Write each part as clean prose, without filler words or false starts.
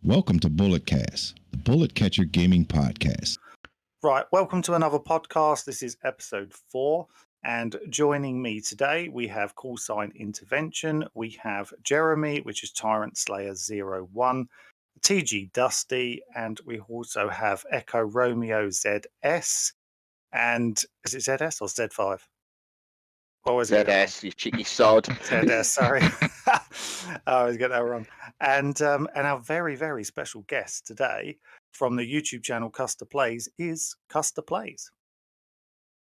Welcome to Bulletcast, the Bullet Catcher Gaming Podcast. Right, welcome to another podcast. This is episode 4, and joining me today we have Call Sign Intervention, we have Jeremy, which is Tyrant Slayer 01, TG Dusty, and we also have Echo Romeo ZS, and is it ZS or Z5? Always get that ZS, you cheeky sod. wrong. ZS, sorry. I always get that wrong. And our very, very special guest today from the YouTube channel CUSTER Plays is CUSTER Plays.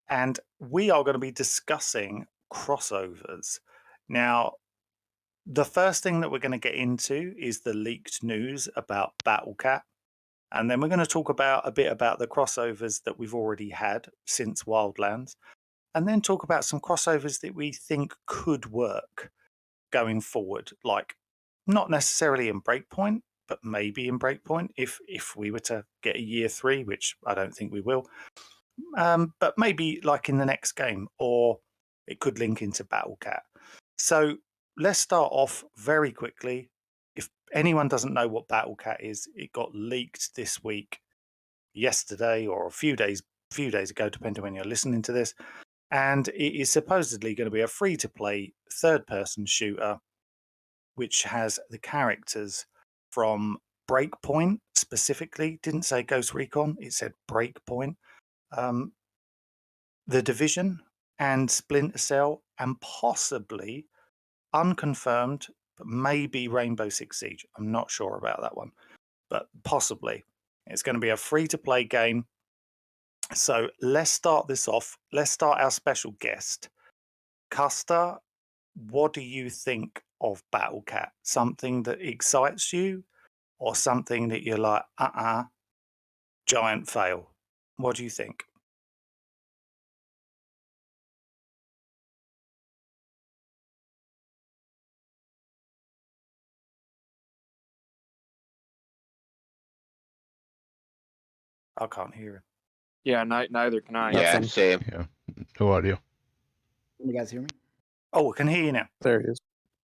And we are going to be discussing crossovers. Now, the first thing that we're going to get into is the leaked news about BattleCat. And then we're going to talk about a bit about the crossovers that we've already had since Wildlands. And then talk about some crossovers that we think could work going forward. Like, not necessarily in Breakpoint, but maybe in Breakpoint if we were to get a year 3, which I don't think we will. But maybe like in the next game, or it could link into BattleCat. So let's start off very quickly. If anyone doesn't know what BattleCat is, it got leaked this week, yesterday, or a few days ago, depending when you're listening to this. And it is supposedly going to be a free-to-play third-person shooter, which has the characters from Breakpoint specifically. Didn't say Ghost Recon, it said Breakpoint. The Division and Splinter Cell, and possibly, unconfirmed, but maybe Rainbow Six Siege. I'm not sure about that one, but possibly. It's going to be a free-to-play game. So let's start this off. Let's start our special guest. Custer, what do you think of BattleCat? Something that excites you, or something that you're like, giant fail? What do you think? I can't hear him. Yeah, neither can I. Yeah, same. Yeah, no audio. Can you guys hear me? Oh, I can hear you now. There he is.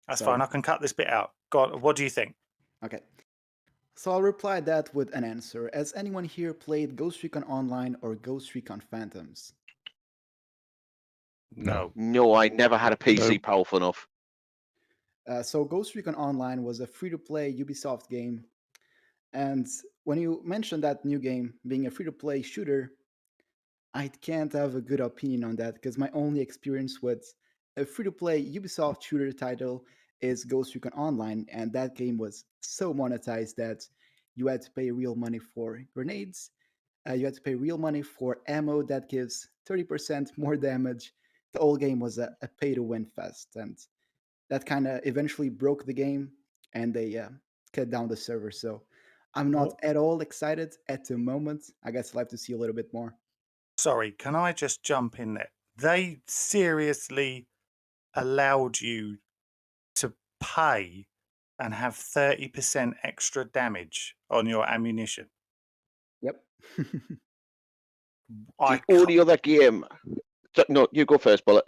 That's Sorry. fine. I can cut this bit out. God, what do you think? Okay. So I'll reply that with an answer. Has anyone here played Ghost Recon Online or Ghost Recon Phantoms? No. No, I never had a PC powerful enough. So Ghost Recon Online was a free-to-play Ubisoft game. And when you mentioned that new game being a free-to-play shooter, I can't have a good opinion on that because my only experience with a free-to-play Ubisoft shooter title is Ghost Recon Online, and that game was so monetized that you had to pay real money for grenades. You had to pay real money for ammo that gives 30% more damage. The whole game was a pay-to-win fest, and that kind of eventually broke the game, and they cut down the server. So I'm not at all excited at the moment. I guess I'll have to see a little bit more. Sorry, can I just jump in there? They seriously allowed you to pay and have 30% extra damage on your ammunition. Yep. The only other game... No, you go first, Bullet.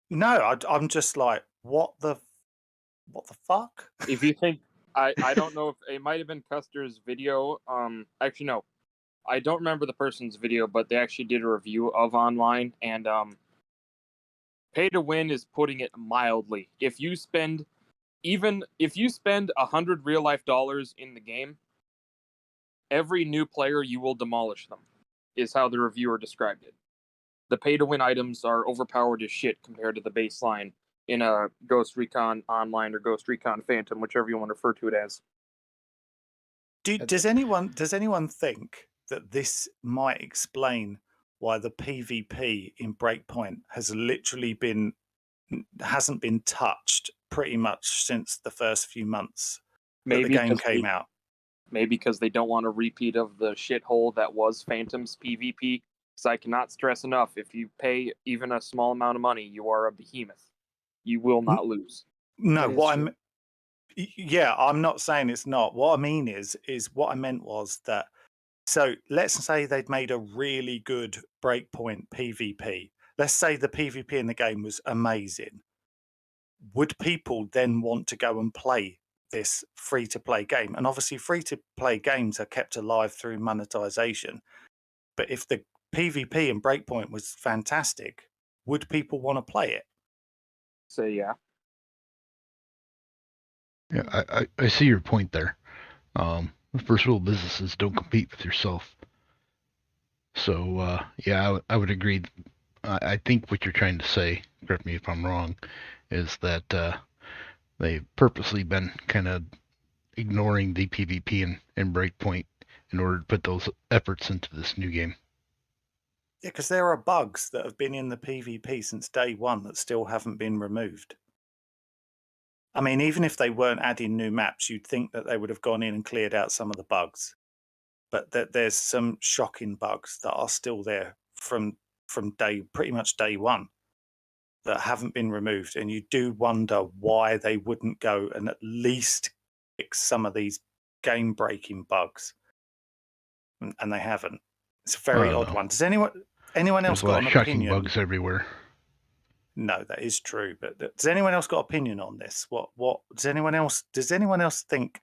No, I'm just like, what the fuck? If you think, I don't know if it might have been Custer's video. Actually, no, I don't remember the person's video, but they actually did a review of Online, and pay to win is putting it mildly. If you spend 100 real life dollars in the game, every new player you will demolish them, is how the reviewer described it. The pay to win items are overpowered as shit compared to the baseline in a Ghost Recon Online or Ghost Recon Phantom, whichever you want to refer to it as. Does anyone think that this might explain why the PvP in Breakpoint hasn't been touched pretty much since the first few months that the game came out? Maybe because they don't want a repeat of the shithole that was Phantom's PvP. Because I cannot stress enough, if you pay even a small amount of money, you are a behemoth. You will not lose. No, I'm not saying it's not. What I mean is what I meant was that, so let's say they'd made a really good Breakpoint PvP. Let's say the PvP in the game was amazing. Would people then want to go and play this free-to-play game. And obviously free-to-play games are kept alive through monetization. But if the PvP and Breakpoint was fantastic, would people want to play it? So yeah. Yeah, I see your point there. The first rule of business is don't compete with yourself. So yeah, I would agree. I think what you're trying to say, correct me if I'm wrong, is that they've purposely been kind of ignoring the PvP and Breakpoint in order to put those efforts into this new game. Yeah, because there are bugs that have been in the PvP since day one that still haven't been removed. I mean, even if they weren't adding new maps, you'd think that they would have gone in and cleared out some of the bugs. But there's some shocking bugs that are still there from pretty much day one that haven't been removed. And you do wonder why they wouldn't go and at least fix some of these game-breaking bugs. And they haven't. It's a very odd one. Does anyone else There's a got lot an of shocking opinion? bugs everywhere. No, that is true. But does anyone else got opinion on this? What does anyone else think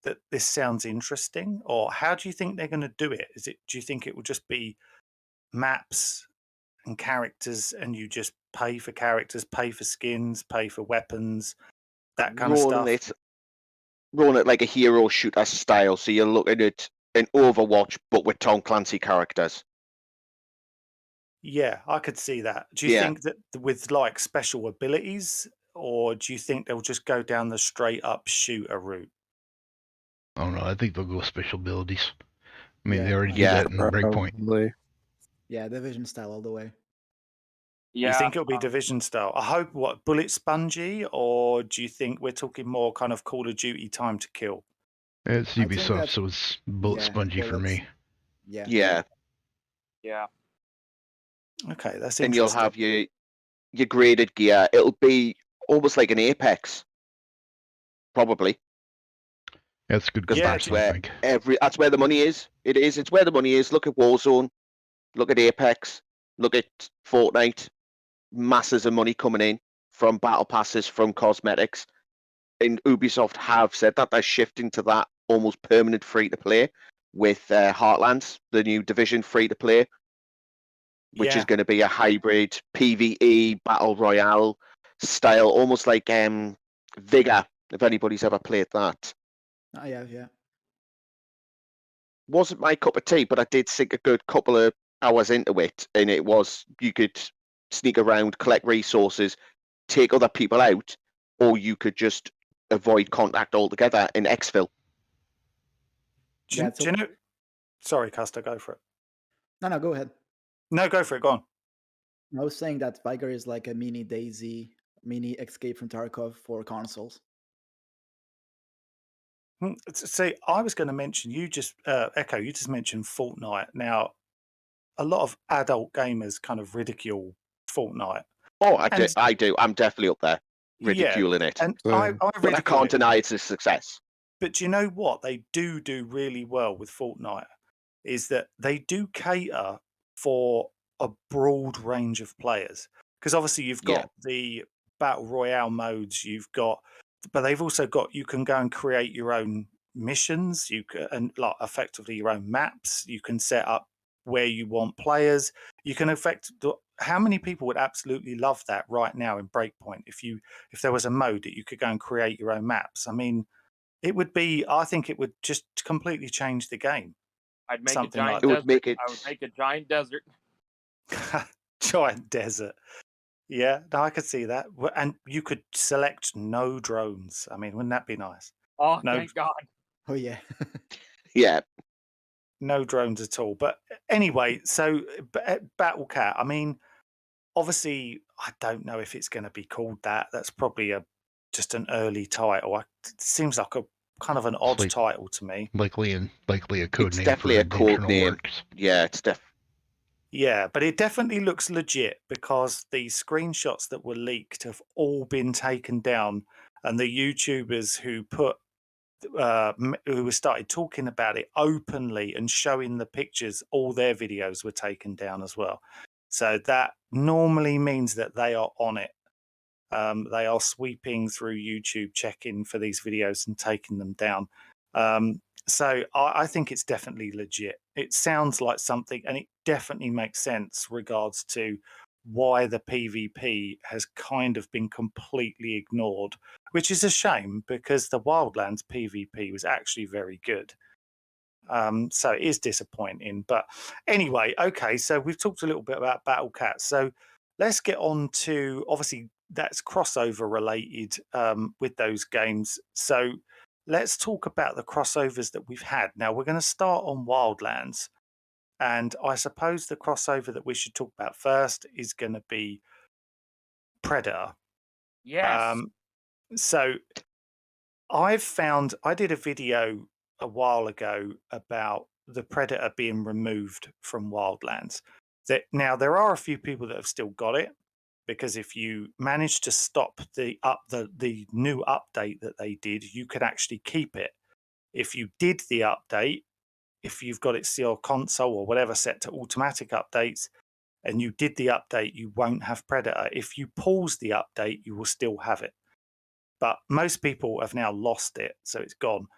that this sounds interesting? Or how do you think they're going to do it? Do you think it will just be maps and characters and you just pay for characters, pay for skins, pay for weapons, that kind of stuff? Run it like a hero shooter style, so you're looking at an Overwatch but with Tom Clancy characters. Yeah, I could see that. Do you think that with like special abilities, or do you think they'll just go down the straight up shooter route? Oh no, I think they'll go with special abilities. I mean, Yeah, they already did yeah, that in Breakpoint. Probably. Yeah, Division style all the way. Yeah. You think it'll be Division style? I hope what, bullet spongy, or do you think we're talking more kind of Call of Duty time to kill? It's I think Ubisoft, that- so it's bullet spongy for bullets. me. Yeah. Yeah. Yeah. Okay, that's And interesting. you'll have your graded gear. It'll be almost like an Apex, probably. That's a good Because comparison, that's I where think. that's where the money is. It is. It's where the money is. Look at Warzone. Look at Apex. Look at Fortnite. Masses of money coming in from battle passes, from cosmetics. And Ubisoft have said that they're shifting to that almost permanent free to play with Heartlands, the new Division free to play, which is going to be a hybrid PvE battle royale style, almost like Vigor. If anybody's ever played that. Yeah. Wasn't my cup of tea, but I did sink a good couple of hours into it, and it was, you could sneak around, collect resources, take other people out, or you could just avoid contact altogether in exfil. Do you know? Sorry, Custer, go for it. No, go ahead. No, go for it. Go on. I was saying that Vigor is like a mini DayZ, mini Escape from Tarkov for consoles. See, I was going to mention, you just Echo, you just mentioned Fortnite. Now, a lot of adult gamers kind of ridicule Fortnite. Oh, I do. I'm definitely up there ridiculing it. And Same. But I can't deny it's a success. But do you know what they do really well with Fortnite is that they do cater for a broad range of players. Because obviously you've got the battle royale modes, but they've also got, you can go and create your own missions, and like effectively your own maps. You can set up where you want players. You can how many people would absolutely love that right now in Breakpoint if there was a mode that you could go and create your own maps? I mean, I think it would just completely change the game. I'd make Something a giant like desert. I would make a giant desert. Giant desert. Yeah, no, I could see that. And you could select no drones. I mean, wouldn't that be nice? Oh, No, thank God. Oh yeah. Yeah. no drones at all. But anyway, so Battle Cat, I mean, obviously, I don't know if it's going to be called that. That's probably just an early title. It seems like a kind of an odd title to me. Likely a code It's name definitely for a code internal name. works. Yeah, it's Yeah, but it definitely looks legit because the screenshots that were leaked have all been taken down, and the YouTubers who who started talking about it openly and showing the pictures, all their videos were taken down as well. So that normally means that they are on it. They are sweeping through YouTube, checking for these videos and taking them down. So I think it's definitely legit. It sounds like something, and it definitely makes sense regards to why the PvP has kind of been completely ignored, which is a shame because the Wildlands PvP was actually very good. So it is disappointing. But anyway, okay, so we've talked a little bit about Battle Cat. So let's get on to, obviously, that's crossover related with those games. So let's talk about the crossovers that we've had. Now, we're going to start on Wildlands. And I suppose the crossover that we should talk about first is going to be Predator. Yes. So I did a video a while ago about the Predator being removed from Wildlands. Now there are a few people that have still got it, because if you manage to stop the new update that they did, you could actually keep it. If you did the update, if you've got it to your console or whatever set to automatic updates, and you did the update, you won't have Predator. If you pause the update, you will still have it. But most people have now lost it, so it's gone.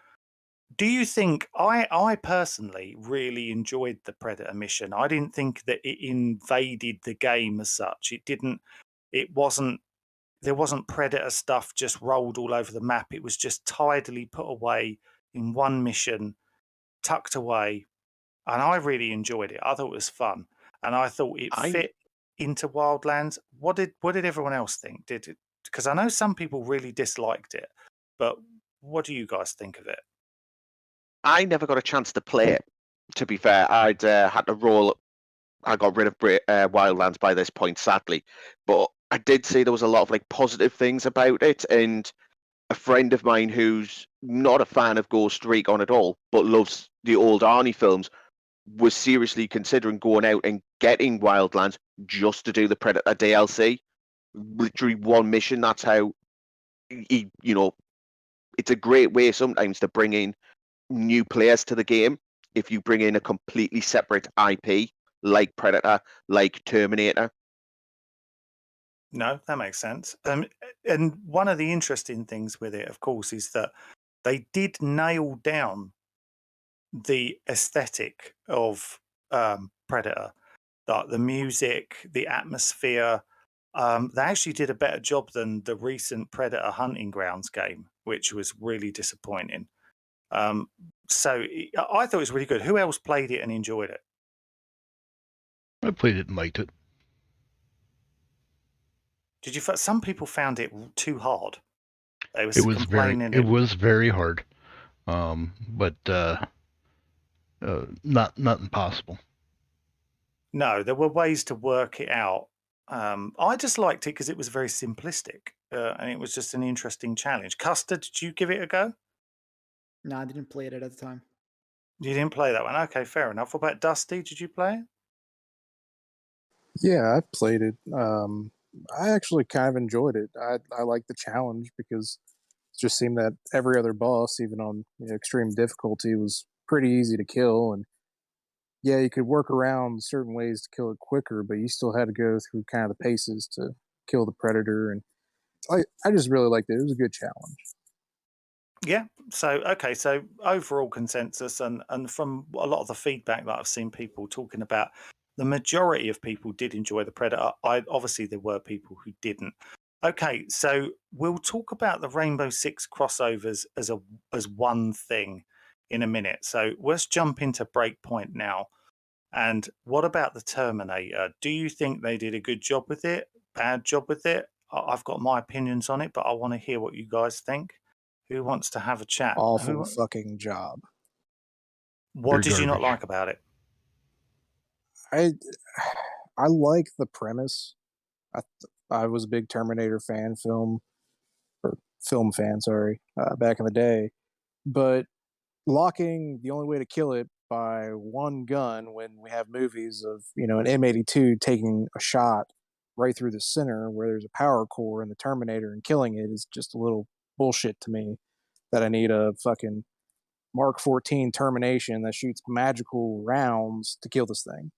Do you think I personally really enjoyed the Predator mission? I didn't think that it invaded the game as such. It wasn't there wasn't Predator stuff just rolled all over the map. It was just tidily put away in one mission, tucked away, and I really enjoyed it. I thought it was fun, and I thought it fit into Wildlands. What did everyone else think? Did it? Because I know some people really disliked it, but what do you guys think of it? I never got a chance to play it. To be fair, I'd had to roll. I got rid of Wildlands by this point, sadly. But I did see there was a lot of like positive things about it, and a friend of mine who's not a fan of Ghost Recon at all, but loves the old Arnie films, was seriously considering going out and getting Wildlands just to do the Predator DLC. Literally one mission. That's how it's a great way sometimes to bring in new players to the game. If you bring in a completely separate IP like Predator, like Terminator. No, that makes sense. And one of the interesting things with it, of course, is that they did nail down the aesthetic of Predator, like the music, the atmosphere. They actually did a better job than the recent Predator Hunting Grounds game, which was really disappointing. So I thought it was really good. Who else played it and enjoyed it? I played it and liked it. Did you? Some people found it too hard. They was It was complaining. it was very hard, but not impossible. No, there were ways to work it out. I just liked it because it was very simplistic, and it was just an interesting challenge. Custer, did you give it a go? No, I didn't play it at the time. You didn't play that one. Okay, fair enough. What about Dusty? Did you play it? Yeah, I played it. I actually kind of enjoyed it. I liked the challenge because it just seemed that every other boss, even on extreme difficulty, was pretty easy to kill. And yeah, you could work around certain ways to kill it quicker, but you still had to go through kind of the paces to kill the predator. And I just really liked it. It was a good challenge. Yeah. So okay. So overall consensus, and from a lot of the feedback that I've seen people talking about, the majority of people did enjoy the Predator. Obviously there were people who didn't. Okay, so we'll talk about the Rainbow Six crossovers as one thing in a minute. So let's jump into Breakpoint now. And what about the Terminator? Do you think they did a good job with it? Bad job with it? I've got my opinions on it, but I want to hear what you guys think. Who wants to have a chat? Awful fucking job. What They're did you not garbage. like about it? I like the premise. I was a big Terminator fan, film fan, sorry, back in the day. But locking the only way to kill it by one gun when we have movies of an M82 taking a shot right through the center where there's a power core in the Terminator and killing it is just a little bullshit to me. That I need a fucking Mark 14 termination that shoots magical rounds to kill this thing.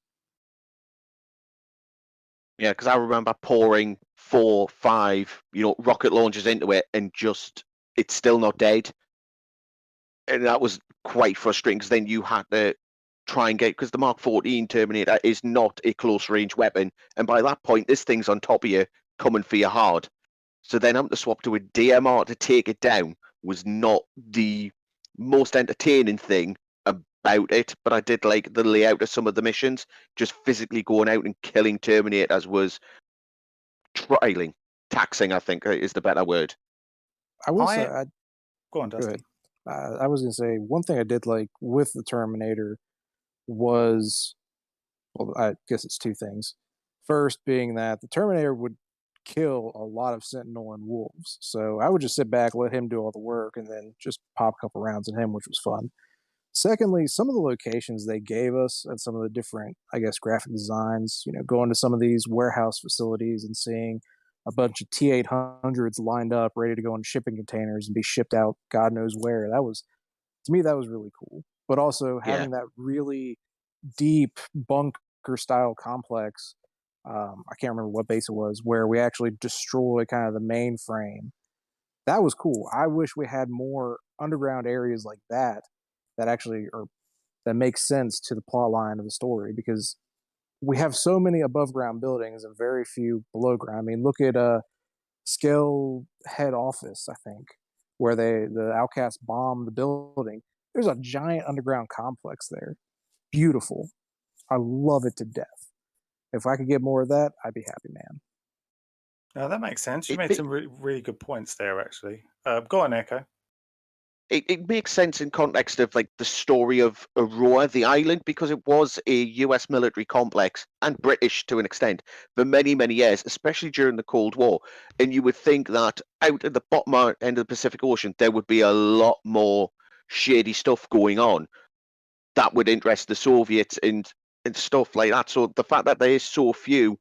Yeah, because I remember pouring 4, 5, rocket launchers into it, and just it's still not dead, and that was quite frustrating. Because then you had to try and get, because the Mark 14 Terminator is not a close range weapon, and by that point this thing's on top of you, coming for you hard. So then having to swap to a DMR to take it down was not the most entertaining thing about it, but I did like the layout of some of the missions. Just physically going out and killing Terminators was trialing, taxing, I think is the better word. I will say, I go on, go Dusty. ahead. I was gonna say one thing I did like with the Terminator was, well, I guess it's two things. First being that the Terminator would kill a lot of Sentinel and Wolves, so I would just sit back, let him do all the work, and then just pop a couple rounds at him, which was fun. Secondly, some of the locations they gave us and some of the different, I guess, graphic designs, going to some of these warehouse facilities and seeing a bunch of T-800s lined up, ready to go in shipping containers and be shipped out God knows where. That was, to me, that was really cool. But also Yeah. having that really deep bunker style complex, I can't remember what base it was, where we actually destroy kind of the mainframe. That was cool. I wish we had more underground areas like that actually are that makes sense to the plot line of the story, because we have so many above ground buildings and very few below ground. I mean, look at Scale head office, I think, where the outcasts bomb the building. There's a giant underground complex there. Beautiful. I love it to death. If I could get more of that, I'd be happy, man. No, that makes sense. You It, made some really good points there, actually. Go on, Echo. it makes sense in context of like the story of Aurora, the island, because it was a US military complex and British to an extent for many, many years, especially during the Cold War. And you would think that out at the bottom end of the Pacific Ocean, there would be a lot more shady stuff going on that would interest the Soviets and stuff like that. So the fact that there is so few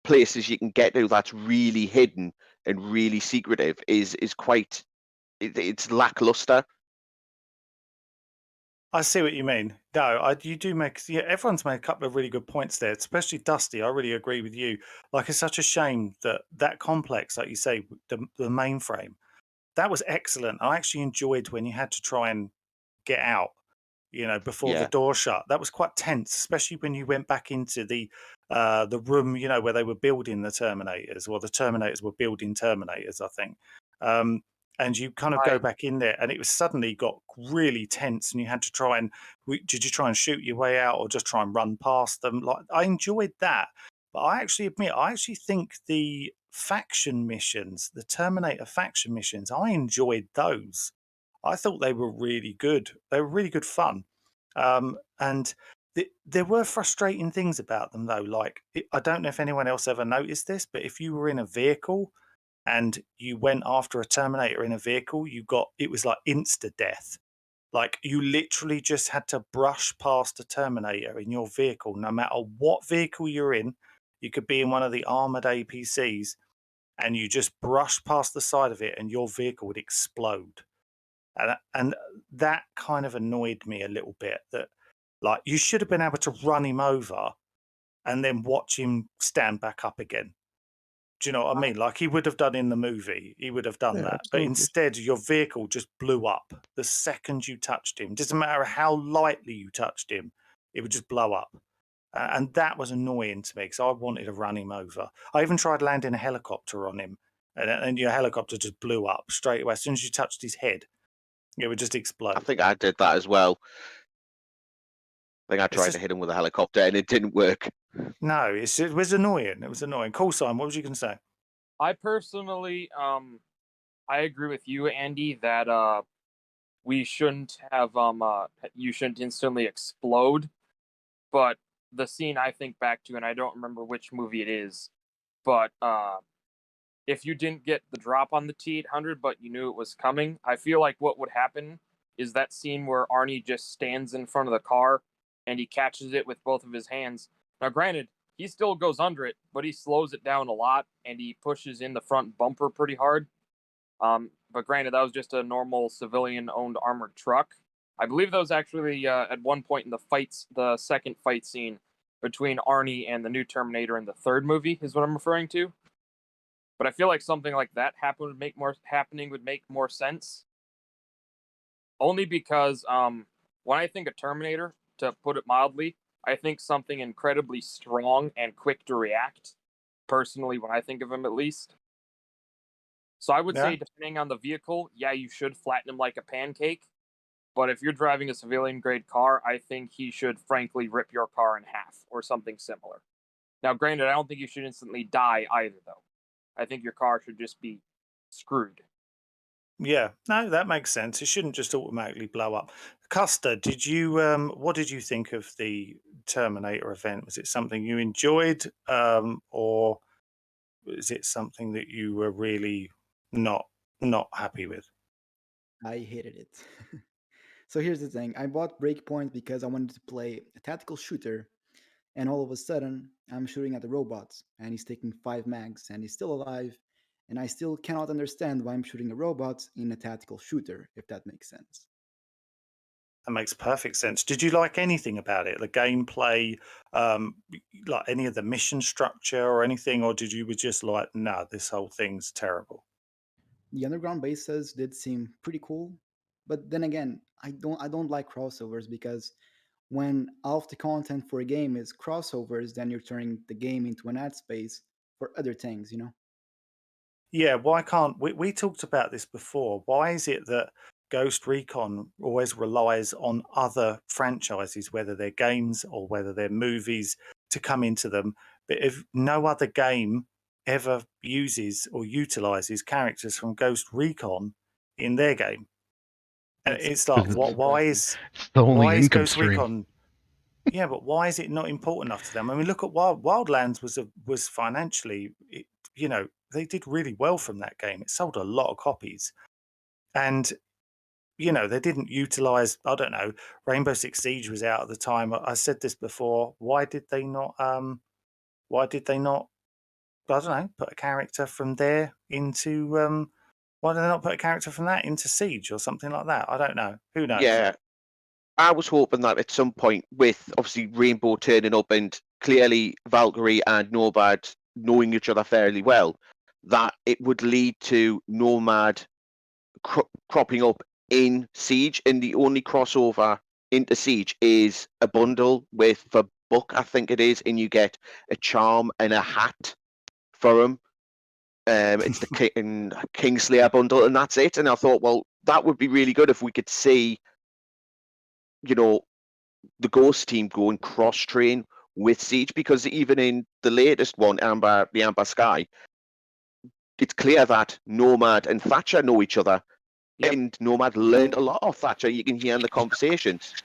places you can get to that's really hidden and really secretive is quite it's lackluster. I see what you mean. No, you do make. Yeah, everyone's made a couple of really good points there, especially Dusty. I really agree with you. Like, it's such a shame that that complex, like you say, the mainframe, that was excellent. I actually enjoyed when you had to try and get out, before the Yeah. door shut. That was quite tense, especially when you went back into the room, where they were building the Terminators, or the Terminators were building Terminators, I think. Um, and you kind of go back in there, and it was suddenly got really tense, and you had to try and did you try and shoot your way out, or just try and run past them? Like, I enjoyed that, but I actually admit, I actually think the faction missions, the Terminator faction missions, I enjoyed those. I thought they were really good. They were really good fun. And there were frustrating things about them, though. Like, I don't know if anyone else ever noticed this, but if you were in a vehicle and you went after a Terminator in a vehicle, it was like insta death. Like, you literally just had to brush past a Terminator in your vehicle, no matter what vehicle you're in. You could be in one of the armored APCs, and you just brush past the side of it, and your vehicle would explode. And that kind of annoyed me a little bit, that, like, you should have been able to run him over and then watch him stand back up again. Do you know what I mean? Like he would have done in the movie, he would have done Yeah, that. But absolutely. instead, your vehicle just blew up the second you touched him. Doesn't matter how lightly you touched him, it would just blow up. And that was annoying to me, because I wanted to run him over. I even tried landing a helicopter on him, and your helicopter just blew up straight away. As soon as you touched his head, it would just explode. I think I did that as well. I think I It's tried just, to hit him with a helicopter and it didn't work. no, it was annoying. It was annoying. Cool, Simon. What was you going to say? I personally, I agree with you, Andy, that we shouldn't have you shouldn't instantly explode. But the scene I think back to, and I don't remember which movie it is, but if you didn't get the drop on the T-800, but you knew it was coming, I feel like what would happen is that scene where Arnie just stands in front of the car and he catches it with both of his hands. Now, granted, he still goes under it, but he slows it down a lot and he pushes in the front bumper pretty hard. But granted, that was just a normal civilian-owned armored truck. I believe that was actually at one point in the fights, the second fight scene, between Arnie and the new Terminator in the third movie is what I'm referring to. But I feel like something like that would make more sense. Only because when I think of Terminator, to put it mildly, I think something incredibly strong and quick to react. Personally, when I think of him, at least. So I would say, depending on the vehicle, yeah, you should flatten him like a pancake. But if you're driving a civilian grade car, I think he should frankly rip your car in half or something similar. Now, granted, I don't think you should instantly die either, though. I think your car should just be screwed. Yeah, no, that makes sense. It shouldn't just automatically blow up. Custer, what did you think of the Terminator event? Was it something you enjoyed, or is it something that you were really not happy with? I hated it. So here's the thing. I bought Breakpoint because I wanted to play a tactical shooter, and all of a sudden, I'm shooting at the robot, and he's taking 5 mags, and he's still alive, and I still cannot understand why I'm shooting a robot in a tactical shooter, if that makes sense. That makes perfect sense. Did you like anything about it? The gameplay, like any of the mission structure or anything, or did you were just like, nah, this whole thing's terrible? The underground bases did seem pretty cool, but then again, I don't like crossovers because when half the content for a game is crossovers, then you're turning the game into an ad space for other things, you know? Yeah, why can't we talked about this before? Why is it that Ghost Recon always relies on other franchises, whether they're games or whether they're movies, to come into them? But if no other game ever uses or utilizes characters from Ghost Recon in their game, and That's it's like, Because what? interesting. it's the only Why is income Ghost stream. Recon? Yeah, but why is it not important enough to them? I mean, look at Wildlands was financially, they did really well from that game. It sold a lot of copies, and they didn't utilize. I don't know. Rainbow Six Siege was out at the time. I said this before. Why did they not? Why did they not? I don't know. Put a character from there into. Why did they not put a character from that into Siege or something like that? I don't know. Who knows? Yeah, I was hoping that at some point, with obviously Rainbow turning up and clearly Valkyrie and Nomad knowing each other fairly well, that it would lead to Nomad cropping up in Siege, and the only crossover into Siege is a bundle with for Buck, I think it is, and you get a charm and a hat for him. It's the Kingslayer bundle, and that's it. And I thought, well, that would be really good if we could see, the Ghost team go and cross train with Siege, because even in the latest one, the Amber Sky, it's clear that Nomad and Thatcher know each other. Yep. And Nomad learned a lot off Thatcher. You can hear in the conversations.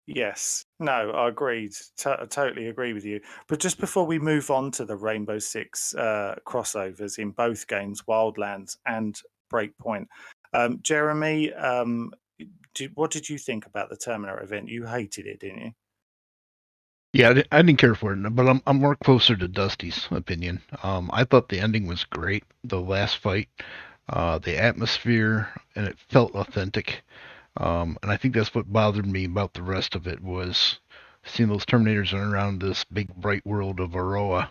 Yes. No, I agreed. I totally agree with you. But just before we move on to the Rainbow Six crossovers in both games, Wildlands and Breakpoint, Jeremy, what did you think about the Terminator event? You hated it, didn't you? Yeah, I didn't care for it, but I'm more closer to Dusty's opinion. I thought the ending was great. The last fight, the atmosphere, and it felt authentic. And I think that's what bothered me about the rest of it was seeing those Terminators run around this big bright world of Aroa.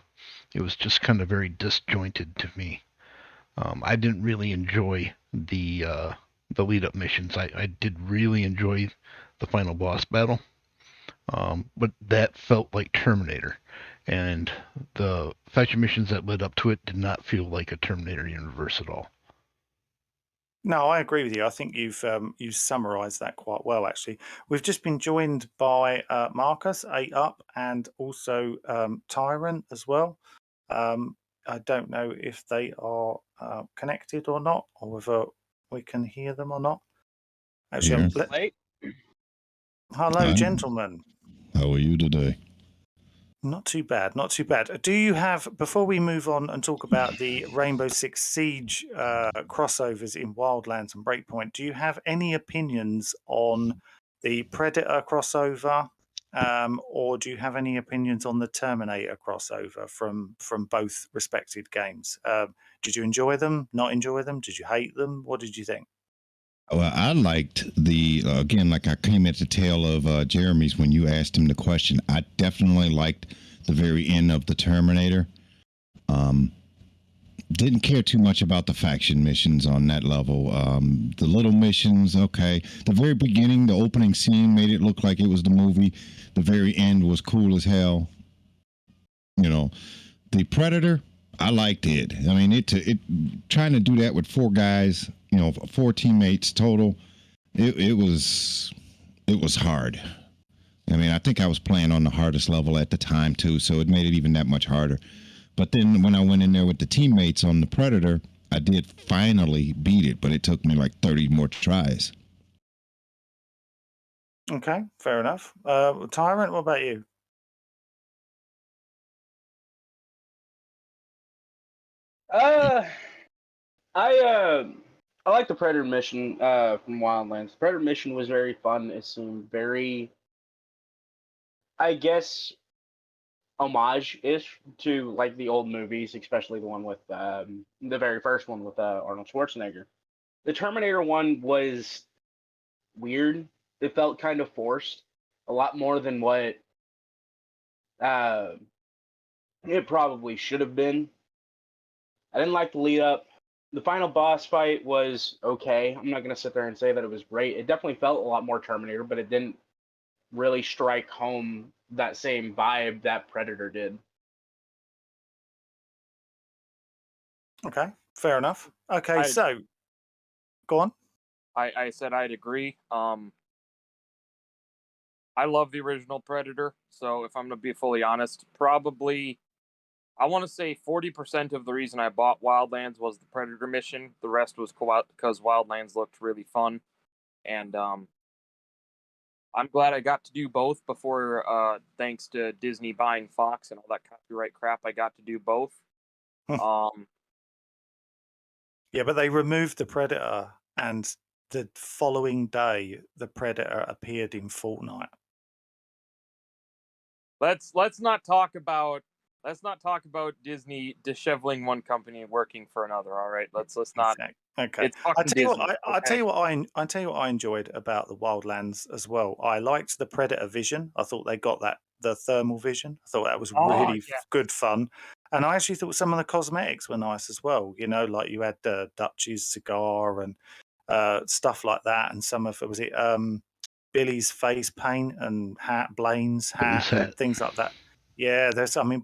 It was just kind of very disjointed to me. I didn't really enjoy the lead up missions. I did really enjoy the final boss battle. But that felt like Terminator, and the faction missions that led up to it did not feel like a Terminator universe at all. No, I agree with you. I think you've summarised that quite well. Actually, we've just been joined by Marcus 8up and also Tyrant as well. I don't know if they are connected or not, or whether we can hear them or not. Actually, hello, Hi. gentlemen. How are you today? Not too bad, not too bad. Do you have, before we move on and talk about the Rainbow Six Siege crossovers in Wildlands and Breakpoint, do you have any opinions on the Predator crossover, or do you have any opinions on the Terminator crossover from both respected games? Did you enjoy them? Not enjoy them? Did you hate them? What did you think? Well, I liked the again, like I came at the tail of Jeremy's when you asked him the question. I definitely liked the very end of the Terminator. Didn't care too much about the faction missions on that level. The little missions, okay. The very beginning, the opening scene made it look like it was the movie. The very end was cool as hell. You know, the Predator, I liked it. I mean, it trying to do that with 4 guys, 4 teammates total. It was hard. I mean, I think I was playing on the hardest level at the time too, so it made it even that much harder. But then when I went in there with the teammates on the Predator, I did finally beat it, but it took me like 30 more tries. Okay, fair enough. Tyrant, what about you? I like the Predator mission from Wildlands. The Predator mission was very fun. It seemed very, I guess, homage-ish to like the old movies, especially the one with the very first one with Arnold Schwarzenegger. The Terminator one was weird. It felt kind of forced, a lot more than what it probably should have been. I didn't like the lead up. The final boss fight was okay. I'm not going to sit there and say that it was great. It definitely felt a lot more Terminator, but it didn't really strike home that same vibe that Predator did. Okay, fair enough. Okay, so go on. I said I'd agree. I love the original Predator, so if I'm going to be fully honest, probably I want to say 40% of the reason I bought Wildlands was the Predator mission. The rest was because Wildlands looked really fun, and I'm glad I got to do both before, thanks to Disney buying Fox and all that copyright crap. I got to do both. Yeah, but they removed the Predator, and the following day, the Predator appeared in Fortnite. Let's not talk about Disney disheveling one company and working for another. All right, let's not. Exactly. Okay. It's fucking Disney. I tell you what I enjoyed about the Wildlands as well. I liked the Predator vision. I thought they got the thermal vision. I thought that was really good fun. And I actually thought some of the cosmetics were nice as well. Like you had Dutch's cigar and stuff like that, and some of it was Billy's face paint and Blaine's hat and things like that. Yeah,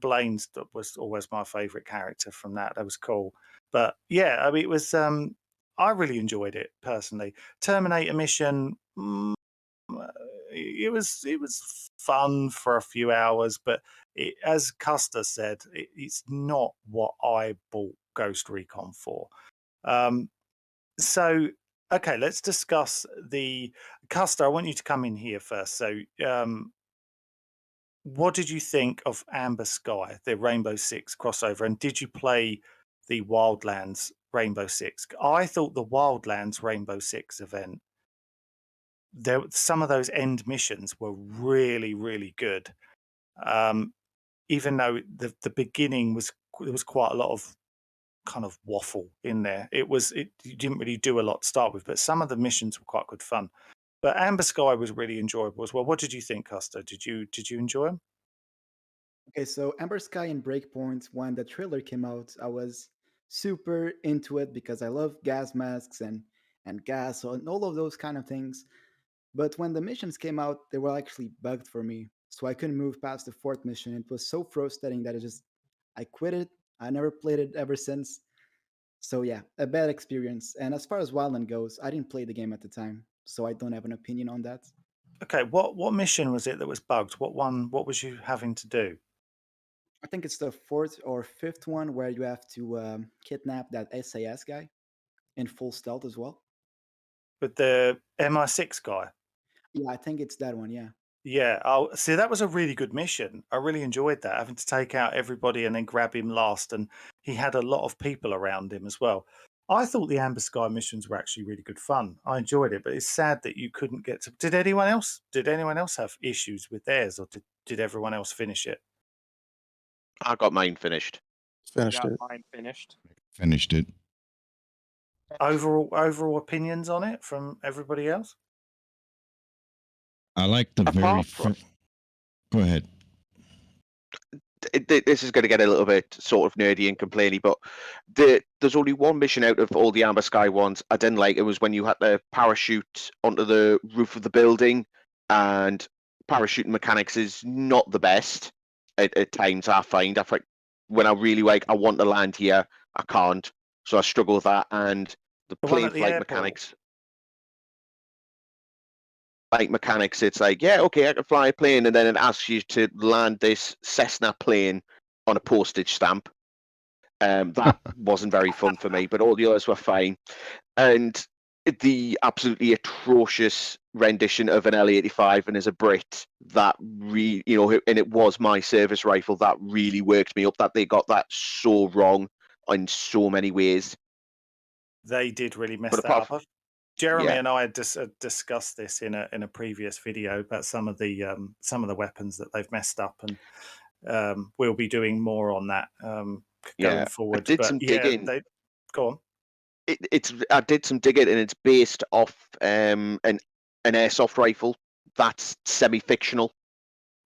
Blaine's was always my favourite character from that. That was cool. But yeah, I mean, it was. I really enjoyed it personally. Terminator mission. It was fun for a few hours, but as Custer said, it's not what I bought Ghost Recon for. So, okay, let's discuss the Custer. I want you to come in here first. So, what did you think of Amber Sky, the Rainbow Six crossover, and did you play the Wildlands Rainbow Six? I thought the Wildlands Rainbow Six event, some of those end missions were really, really good. Even though the beginning there was quite a lot of kind of waffle in there. You didn't really do a lot to start with, but some of the missions were quite good fun. But Amber Sky was really enjoyable as well. What did you think, Custer? Did you enjoy them? Okay, so Amber Sky and Breakpoint, when the trailer came out, I was super into it because I love gas masks and gas and all of those kind of things. But when the missions came out, they were actually bugged for me, so I couldn't move past the 4th mission. It was so frustrating that I quit it. I never played it ever since. So yeah, a bad experience. And as far as Wildland goes, I didn't play the game at the time, so I don't have an opinion on that. Okay, what mission was it that was bugged? What was you having to do? I think it's the 4th or 5th one where you have to kidnap that SAS guy in full stealth as well. With the MI6 guy? Yeah, I think it's that one, yeah. Yeah. Oh, see, that was a really good mission. I really enjoyed that, having to take out everybody and then grab him last. And he had a lot of people around him as well. I thought the Amber Sky missions were actually really good fun. I enjoyed it, but it's sad that you couldn't get to. Did anyone else have issues with theirs, or did everyone else finish it? I got mine finished. Finished Got it. mine finished. Finished it. Overall opinions on it from everybody else? I like the very Apart from Go ahead. this is going to get a little bit sort of nerdy and complainy, but there's only one mission out of all the Amber Sky ones I didn't like. It was when you had to parachute onto the roof of the building, and parachuting mechanics is not the best at times. I find when I really I want to land here, I can't, so I struggle with that. And the The one plane at the flight airport. mechanics, it's like, yeah, okay, I can fly a plane, and then it asks you to land this Cessna plane on a postage stamp. That wasn't very fun for me, but all the others were fine. And the absolutely atrocious rendition of an L85 and as a Brit, that really, and it was my service rifle, that really worked me up, that they got that so wrong in so many ways. They did really mess But that apart up. from, Jeremy yeah, and I had discussed this in a previous video about some of the weapons that they've messed up, and we'll be doing more on that going yeah, I forward. did But some yeah, digging. go on. I did some digging, and it's based off an airsoft rifle that's semi-fictional,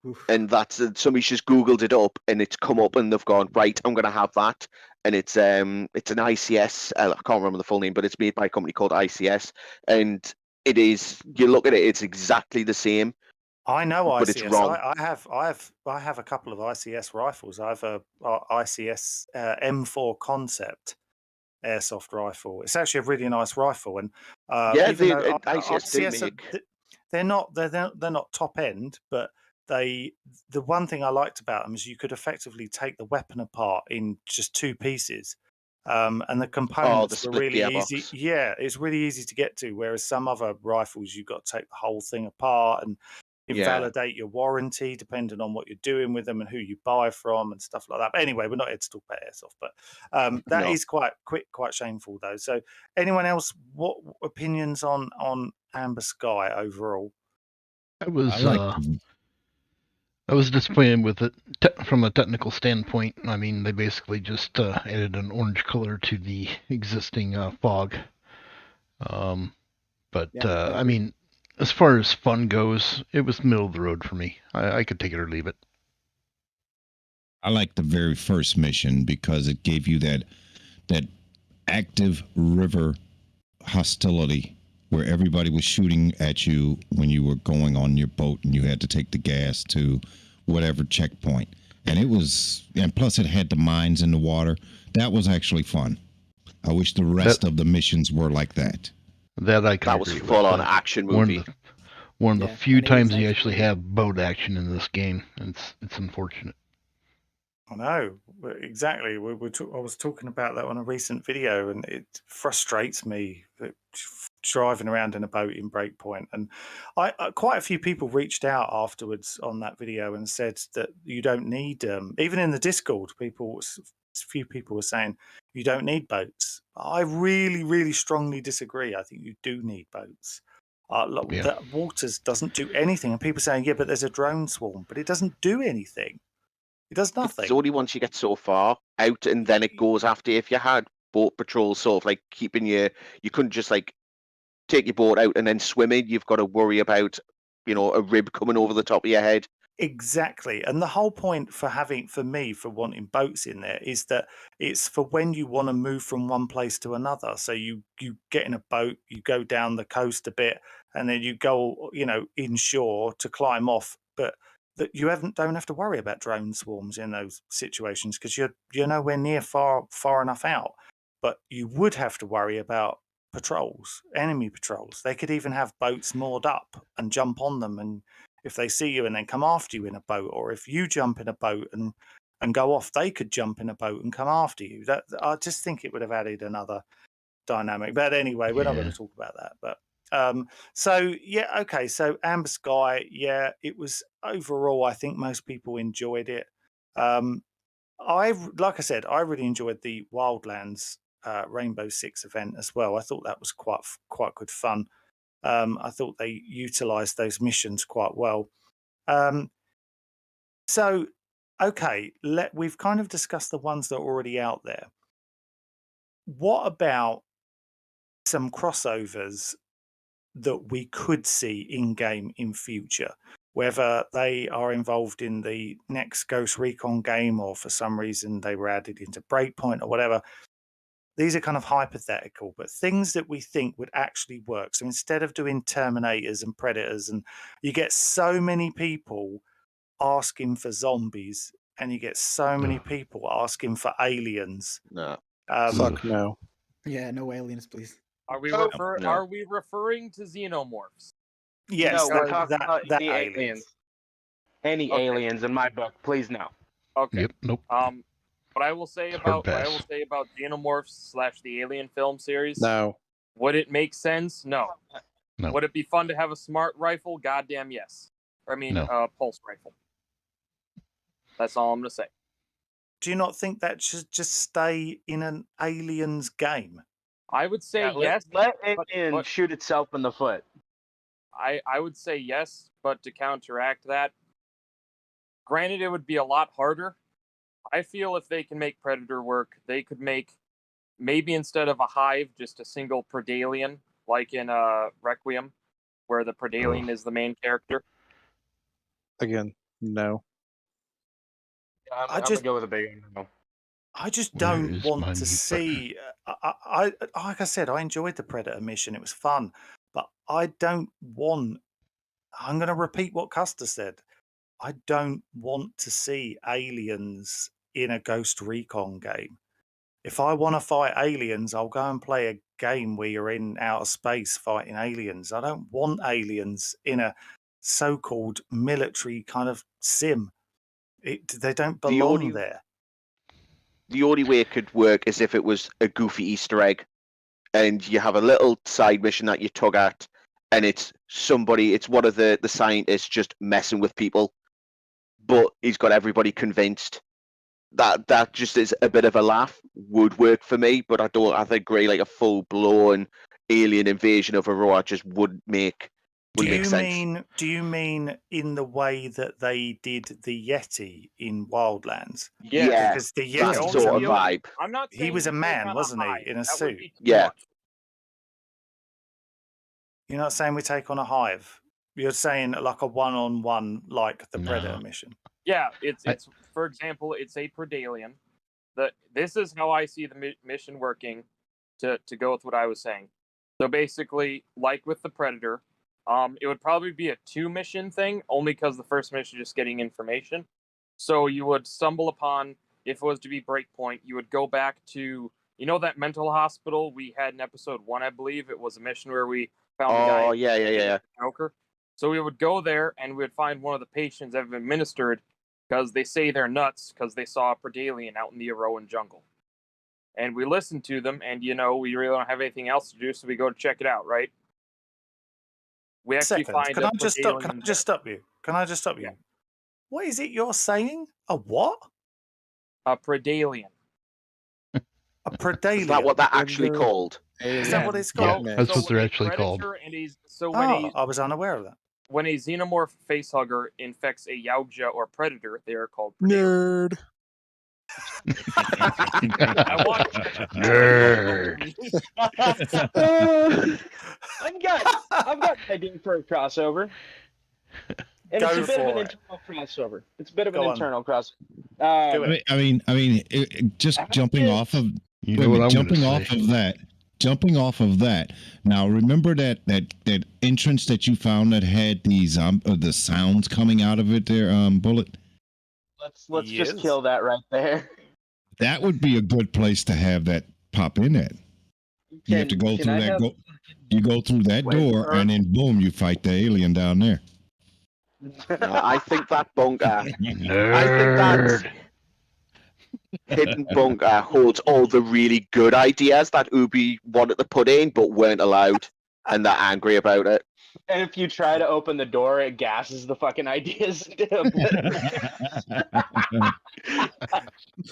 Oof. and that's somebody's just googled it up, and it's come up, and they've gone, right, I'm gonna have that. And it's an ICS. I can't remember the full name, but it's made by a company called ICS, and it is. You look at it, it's exactly the same, I know but it's ICS. wrong. I have a couple of ICS rifles. I have a ICS M4 Concept airsoft rifle. It's actually a really nice rifle, and Yeah, even though ICS do ICS make. they're not top end, but the one thing I liked about them is you could effectively take the weapon apart in just two pieces. And the Oh, the components were split really easy. gearbox. Yeah, it's really easy to get to. Whereas some other rifles, you've got to take the whole thing apart and Yeah, invalidate your warranty depending on what you're doing with them and who you buy from and stuff like that. But anyway, we're not here to talk about airsoft, but that no. is quite shameful though. So, anyone else? What opinions on Amber Sky overall? I I was like I was disappointed with it from a technical standpoint. I mean, they basically just added an orange color to the existing fog. But Yeah, I I agree. mean, as far as fun goes, it was middle of the road for me. I could take it or leave it. I like the very first mission because it gave you that active river hostility where everybody was shooting at you when you were going on your boat and you had to take the gas to whatever checkpoint. And plus it had the mines in the water. That was actually fun. I wish the That rest of the missions were like that. that I can That was agree with. full on action One movie. of the one of the Yeah, few and it is times you actually actually. have boat action in this game. It's unfortunate. I know exactly. I was talking about that on a recent video, and it frustrates me that driving around in a boat in Breakpoint. And quite a few people reached out afterwards on that video and said that you don't need. Even in the Discord, few people were saying you don't need boats. I really, really strongly disagree. I think you do need boats. Yeah. The waters doesn't do anything, and people saying, yeah, but there's a drone swarm, but it doesn't do anything. It does It's nothing. only once you get so far out, and then it goes after. If you had boat patrols sort of like keeping you couldn't just like take your boat out and then swim in. You've got to worry about, a rib coming over the top of your head. Exactly. And the whole point for me, for wanting boats in there is that it's for when you want to move from one place to another. So you get in a boat, you go down the coast a bit, and then you go, inshore to climb off. But that don't have to worry about drone swarms in those situations because you're nowhere near far enough out. But you would have to worry about patrols, enemy patrols. They could even have boats moored up and jump on them, and if they see you and then come after you in a boat, or if you jump in a boat and go off, they could jump in a boat and come after you. That I just think it would have added another dynamic. But anyway, we're not going Yeah. to talk about that. But so yeah, okay. So Amber Sky, yeah, it was overall. I think most people enjoyed it. Like I said, I really enjoyed the Wildlands Rainbow Six event as well. I thought that was quite good fun. I thought they utilised those missions quite well. Um, so, okay, we've kind of discussed the ones that are already out there. What about some crossovers that we could see in game in future, whether they are involved in the next Ghost Recon game or for some reason they were added into Breakpoint or whatever. These are kind of hypothetical, but things that we think would actually work. So instead of doing Terminators and Predators, and you get so many people asking for zombies, and you get so many people asking for aliens. No. Fuck no. Yeah, no aliens, please. Are we No. Are we referring to xenomorphs? Yes, no, we're that, talking that, about that any aliens. aliens. Any Okay. aliens in my book, please no. Okay. Yep. Nope. What I will say Hard about pass. Xenomorphs / the Alien film series. No. Would it make sense? No. No. Would it be fun to have a smart rifle? Goddamn yes. I mean, No. pulse rifle. That's all I'm gonna say. Do you not think that should just stay in an aliens game? I would say Yeah, yes. let but- alien but- shoot itself in the foot. I would say yes, but to counteract that, granted, it would be a lot harder. I feel if they can make Predator work, they could make maybe instead of a hive, just a single Predalien, like in Requiem, where the Predalien is the main character. Again, no. I'm gonna go with a big no. I just Where don't is want my to mute see. I like I said, I enjoyed the Predator mission; it was fun, but I don't want. I'm going to repeat what Custer said. I don't want to see aliens in a Ghost Recon game. If I want to fight aliens, I'll go and play a game where you're in outer space fighting aliens. I don't want aliens in a so-called military kind of sim. They don't The belong only- there. The only way it could work is if it was a goofy Easter egg, and you have a little side mission that you tug at, and it's one of the scientists just messing with people, but he's got everybody convinced. That just is a bit of a laugh, would work for me, but I agree, like a full blown alien invasion of Aurora just wouldn't make sense. Do you mean in the way that they did the Yeti in Wildlands? Yeah, Because the that Yeti was sort a of man. vibe. I'm not. He saying was a take man, on wasn't he, hive. in a That would suit? be too Yeah. much. You're not saying we take on a hive. You're saying like a one-on-one, like the No. Predator mission. Yeah, it's I- for example, it's a Predalien. This is how I see the mission working. To go with what I was saying, so basically, like with the Predator, it would probably be a 2-mission thing, only because the first mission is just getting information. So you would stumble upon, if it was to be Breakpoint, you would go back to that mental hospital we had in episode 1, I believe. It was a mission where we found the guy. Oh yeah. Joker. So we would go there and we would find one of the patients that have been administered because they say they're nuts because they saw a Predalien out in the Aroan jungle. And we listen to them, and we really don't have anything else to do, so we go to check it out, right? We actually Second, find can a I just stop? Can I Predalien just stop you? Can I just stop you? What is it you're saying? A what? there. A Predalien. A Predalien? Is that what that actually Predator. called? Is that what it's Yeah, called? that's what they're when a actually called. Predator and I was unaware of that. when a xenomorph facehugger infects a Yautja or Predator, they are called Predalien. Nerd. I want Nerd. I've got an idea for a crossover. And Go it's a bit of for an it. internal crossover. It's a bit of Go an on. internal crossover. Do it. I mean, just jumping off of You know what I'm jumping gonna off say. of that. Jumping off of that. Now, remember that entrance that you found that had these the sounds coming out of it there, Bullet? Let's Yes. just kill that right there. That would be a good place to have that pop in at. You have to go through that. You go through that Wait, door, sir. and then boom, you fight the alien down there. I think that bunker, I think Nerd. that hidden bunker holds all the really good ideas that Ubi wanted to put in but weren't allowed, and they're angry about it. And if you try to open the door, it gasses the fucking ideas.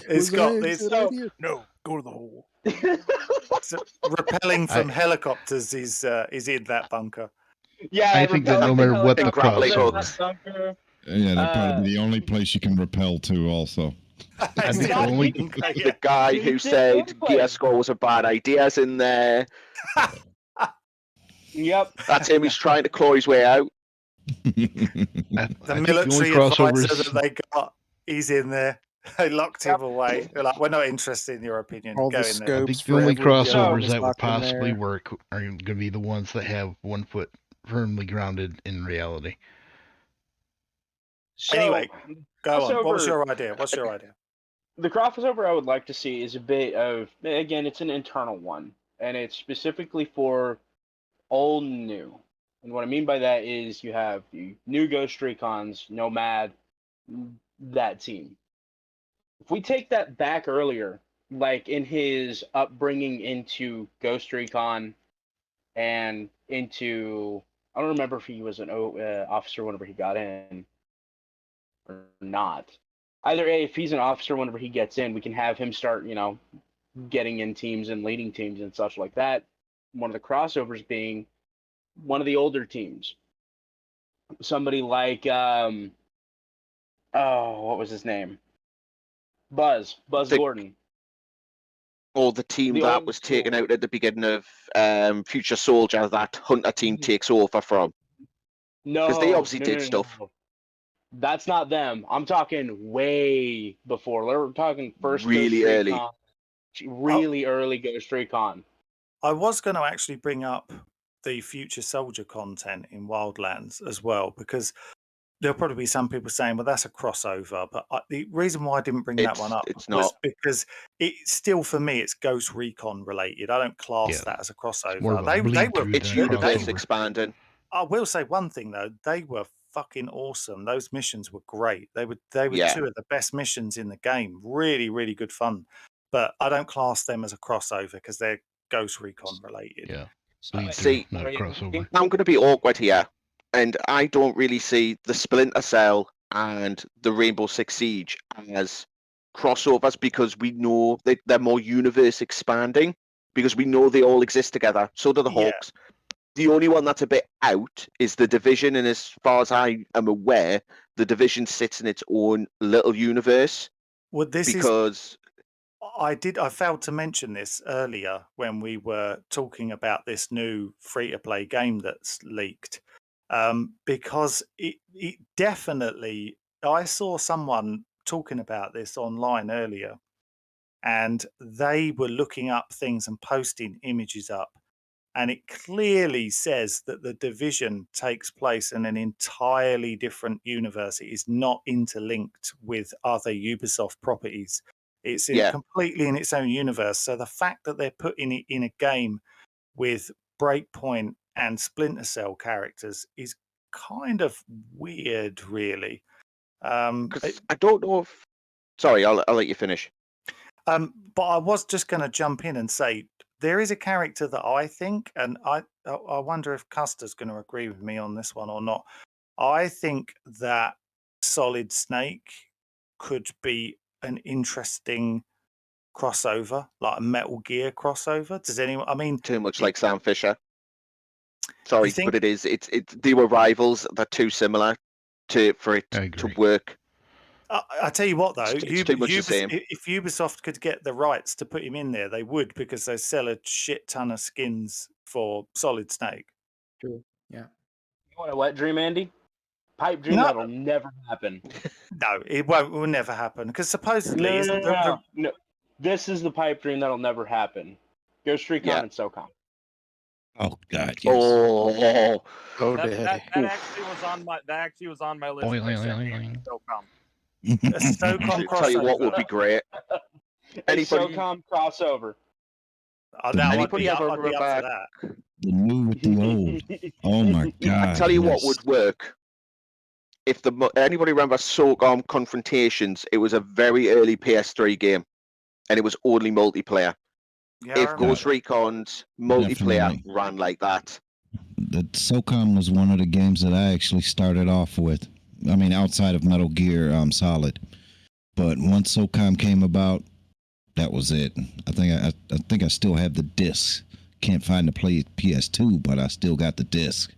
It's got that this. a good idea? No, go to the hole. So, repelling from helicopters is in that bunker. Yeah, I think that no matter what the grappling crossover, hooks. Yeah, that'd probably be the only place you can repel to. Also, I think the not only The guy who said Gear Score was a bad idea is in there. Yep. That's him. He's trying to claw his way out. I The think the only military advisor crossovers. that they got, he's in there. They locked him away. They're like, we're not interested in your opinion. All Go the in there. I scopes think the for only every gun crossovers was that would locked in possibly there. work are going to be the ones that have 1 foot firmly grounded in reality. So, Anyway, go on. What was crossover- your idea? What's your idea? The crossover I would like to see is a bit of, again, it's an internal one, and it's specifically for old and new. And what I mean by that is you have the new Ghost Recons, Nomad, that team. If we take that back earlier, like in his upbringing into Ghost Recon and into, I don't remember if he was an officer whenever he got in or not. Either A, if he's an officer whenever he gets in, we can have him start, getting in teams and leading teams and such like that. One of the crossovers being one of the older teams. Somebody like, what was his name? Buzz Gordon. Or the team The that old was taken school. out at the beginning of Future Soldier that Hunter team takes over from. No, 'Cause they obviously no, did no, stuff. no. That's not them. I'm talking way before. We're talking first Really Ghost early. Recon, really early Ghost Recon. I was going to actually bring up the Future Soldier content in Wildlands as well, because there'll probably be some people saying, well, that's a crossover. But the reason why I didn't bring that one up It's was not. because it still, for me, it's Ghost Recon related. I don't class Yeah, that as a crossover. more of a They bleed were, through It's than a universe crossover. expanding. I will say one thing though, they were fucking awesome. Those missions were great. They were Yeah. two of the best missions in the game. Really, really good fun. But I don't class them as a crossover because they're Ghost Recon related. Yeah, bleed See, through, not a crossover. I'm going to be awkward here, and I don't really see the Splinter Cell and the Rainbow Six Siege as crossovers because we know they're more universe expanding because we know they all exist together. So do the Yeah. Hawks. The only one that's a bit out is the Division, and as far as I am aware, the Division sits in its own little universe Well, this is because I failed to mention this earlier when we were talking about this new free-to-play game that's leaked. Because it definitely, I saw someone talking about this online earlier, and they were looking up things and posting images up, and it clearly says that the Division takes place in an entirely different universe. It is not interlinked with other Ubisoft properties. It's Yeah. completely in its own universe. So the fact that they're putting it in a game with Breakpoint and Splinter Cell characters is kind of weird, really. because I don't know if. Sorry, I'll let you finish. But I was just going to jump in and say there is a character that I think, and I wonder if Custer's going to agree with me on this one or not. I think that Solid Snake could be an interesting crossover, like a Metal Gear crossover. Does anyone? I mean, Too much like Sam Fisher. Sorry, think- but it is. It's they were rivals. They're too similar for it I to agree. work. I tell you what, though, It's too much the same. if Ubisoft could get the rights to put him in there, they would, because they sell a shit ton of skins for Solid Snake. True. Yeah. You want a wet dream, Andy? Pipe dream No. that'll never happen. No, it won't. It will never happen because supposedly isn't No. This is the pipe dream that'll never happen. Ghost Recon Yeah. and SOCOM. Oh God, yes. Oh, Oh, That daddy. actually was on my list. Boing, I boing, said boing, SOCOM. a SOCOM I'll tell you what crossover. would be great. A Anybody- SOCOM crossover. Now I'd Anybody be up ever for remember- that. The new with the old. Oh my God. I tell you what yes. would work. If anybody remember SOCOM Confrontations, it was a very early PS3 game, and it was only multiplayer. Yeah, I If remember Ghost that. Recon's multiplayer Definitely. ran like that, The SOCOM was one of the games that I actually started off with. I mean, outside of Metal Gear Solid, but once SOCOM came about, that was it. I think I still have the disc. Can't find the PS2, but I still got the disc.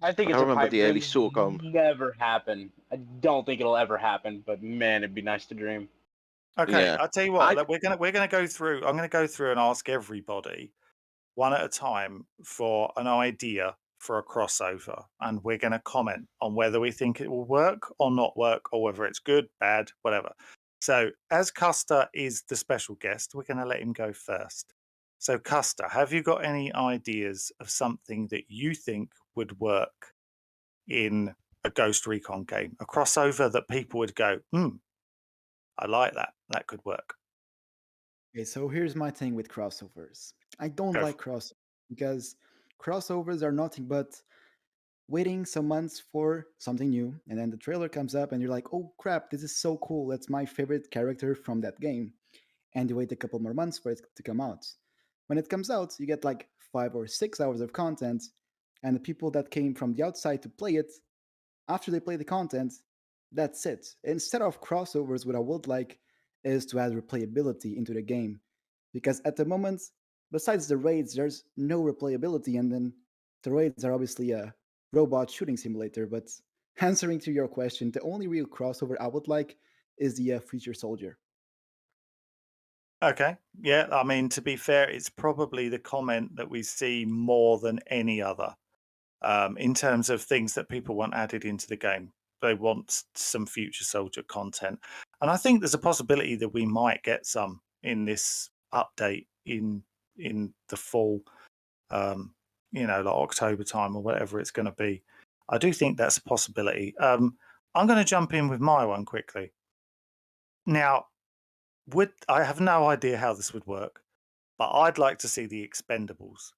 I think I it's a remember pipe the early dream. SOCOM. Never happen. I don't think it'll ever happen, but man, it'd be nice to dream. Okay, Yeah. I'll tell you what. We're gonna go through. I'm gonna go through and ask everybody one at a time for an idea for a crossover, and we're gonna comment on whether we think it will work or not work, or whether it's good, bad, whatever. So, as Custer is the special guest, we're gonna let him go first. So, Custer, have you got any ideas of something that you think would work in a Ghost Recon game, a crossover that people would go, I like that. That could work. Okay, so here's my thing with crossovers. I don't Go like crossovers because crossovers are nothing but waiting some months for something new, and then the trailer comes up, and you're like, "Oh crap, this is so cool! That's my favorite character from that game." And you wait a couple more months for it to come out. When it comes out, you get like 5 or 6 hours of content, and the people that came from the outside to play it, after they play the content, that's it. Instead of crossovers, what I would like is to add replayability into the game. Because at the moment, besides the raids, there's no replayability, and then the raids are obviously a robot shooting simulator. But answering to your question, the only real crossover I would like is the Future Soldier. Okay. Yeah. I mean, to be fair, it's probably the comment that we see more than any other in terms of things that people want added into the game. They want some Future Soldier content. And I think there's a possibility that we might get some in this update in the fall, like October time or whatever it's going to be. I do think that's a possibility. I'm going to jump in with my one quickly. Now, I have no idea how this would work, but I'd like to see the Expendables.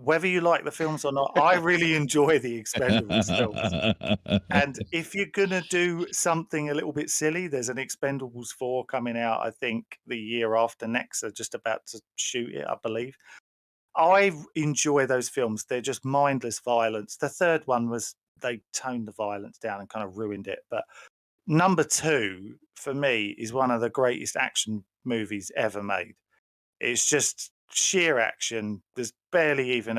Whether you like the films or not, I really enjoy the Expendables films. And if you're gonna do something a little bit silly, there's an Expendables 4 coming out, I think, the year after next. They're just about to shoot it, I believe. I enjoy those films. They're just mindless violence. The third one was they toned the violence down and kind of ruined it. But number 2 for me is one of the greatest action movies ever made. It's just sheer action. There's barely even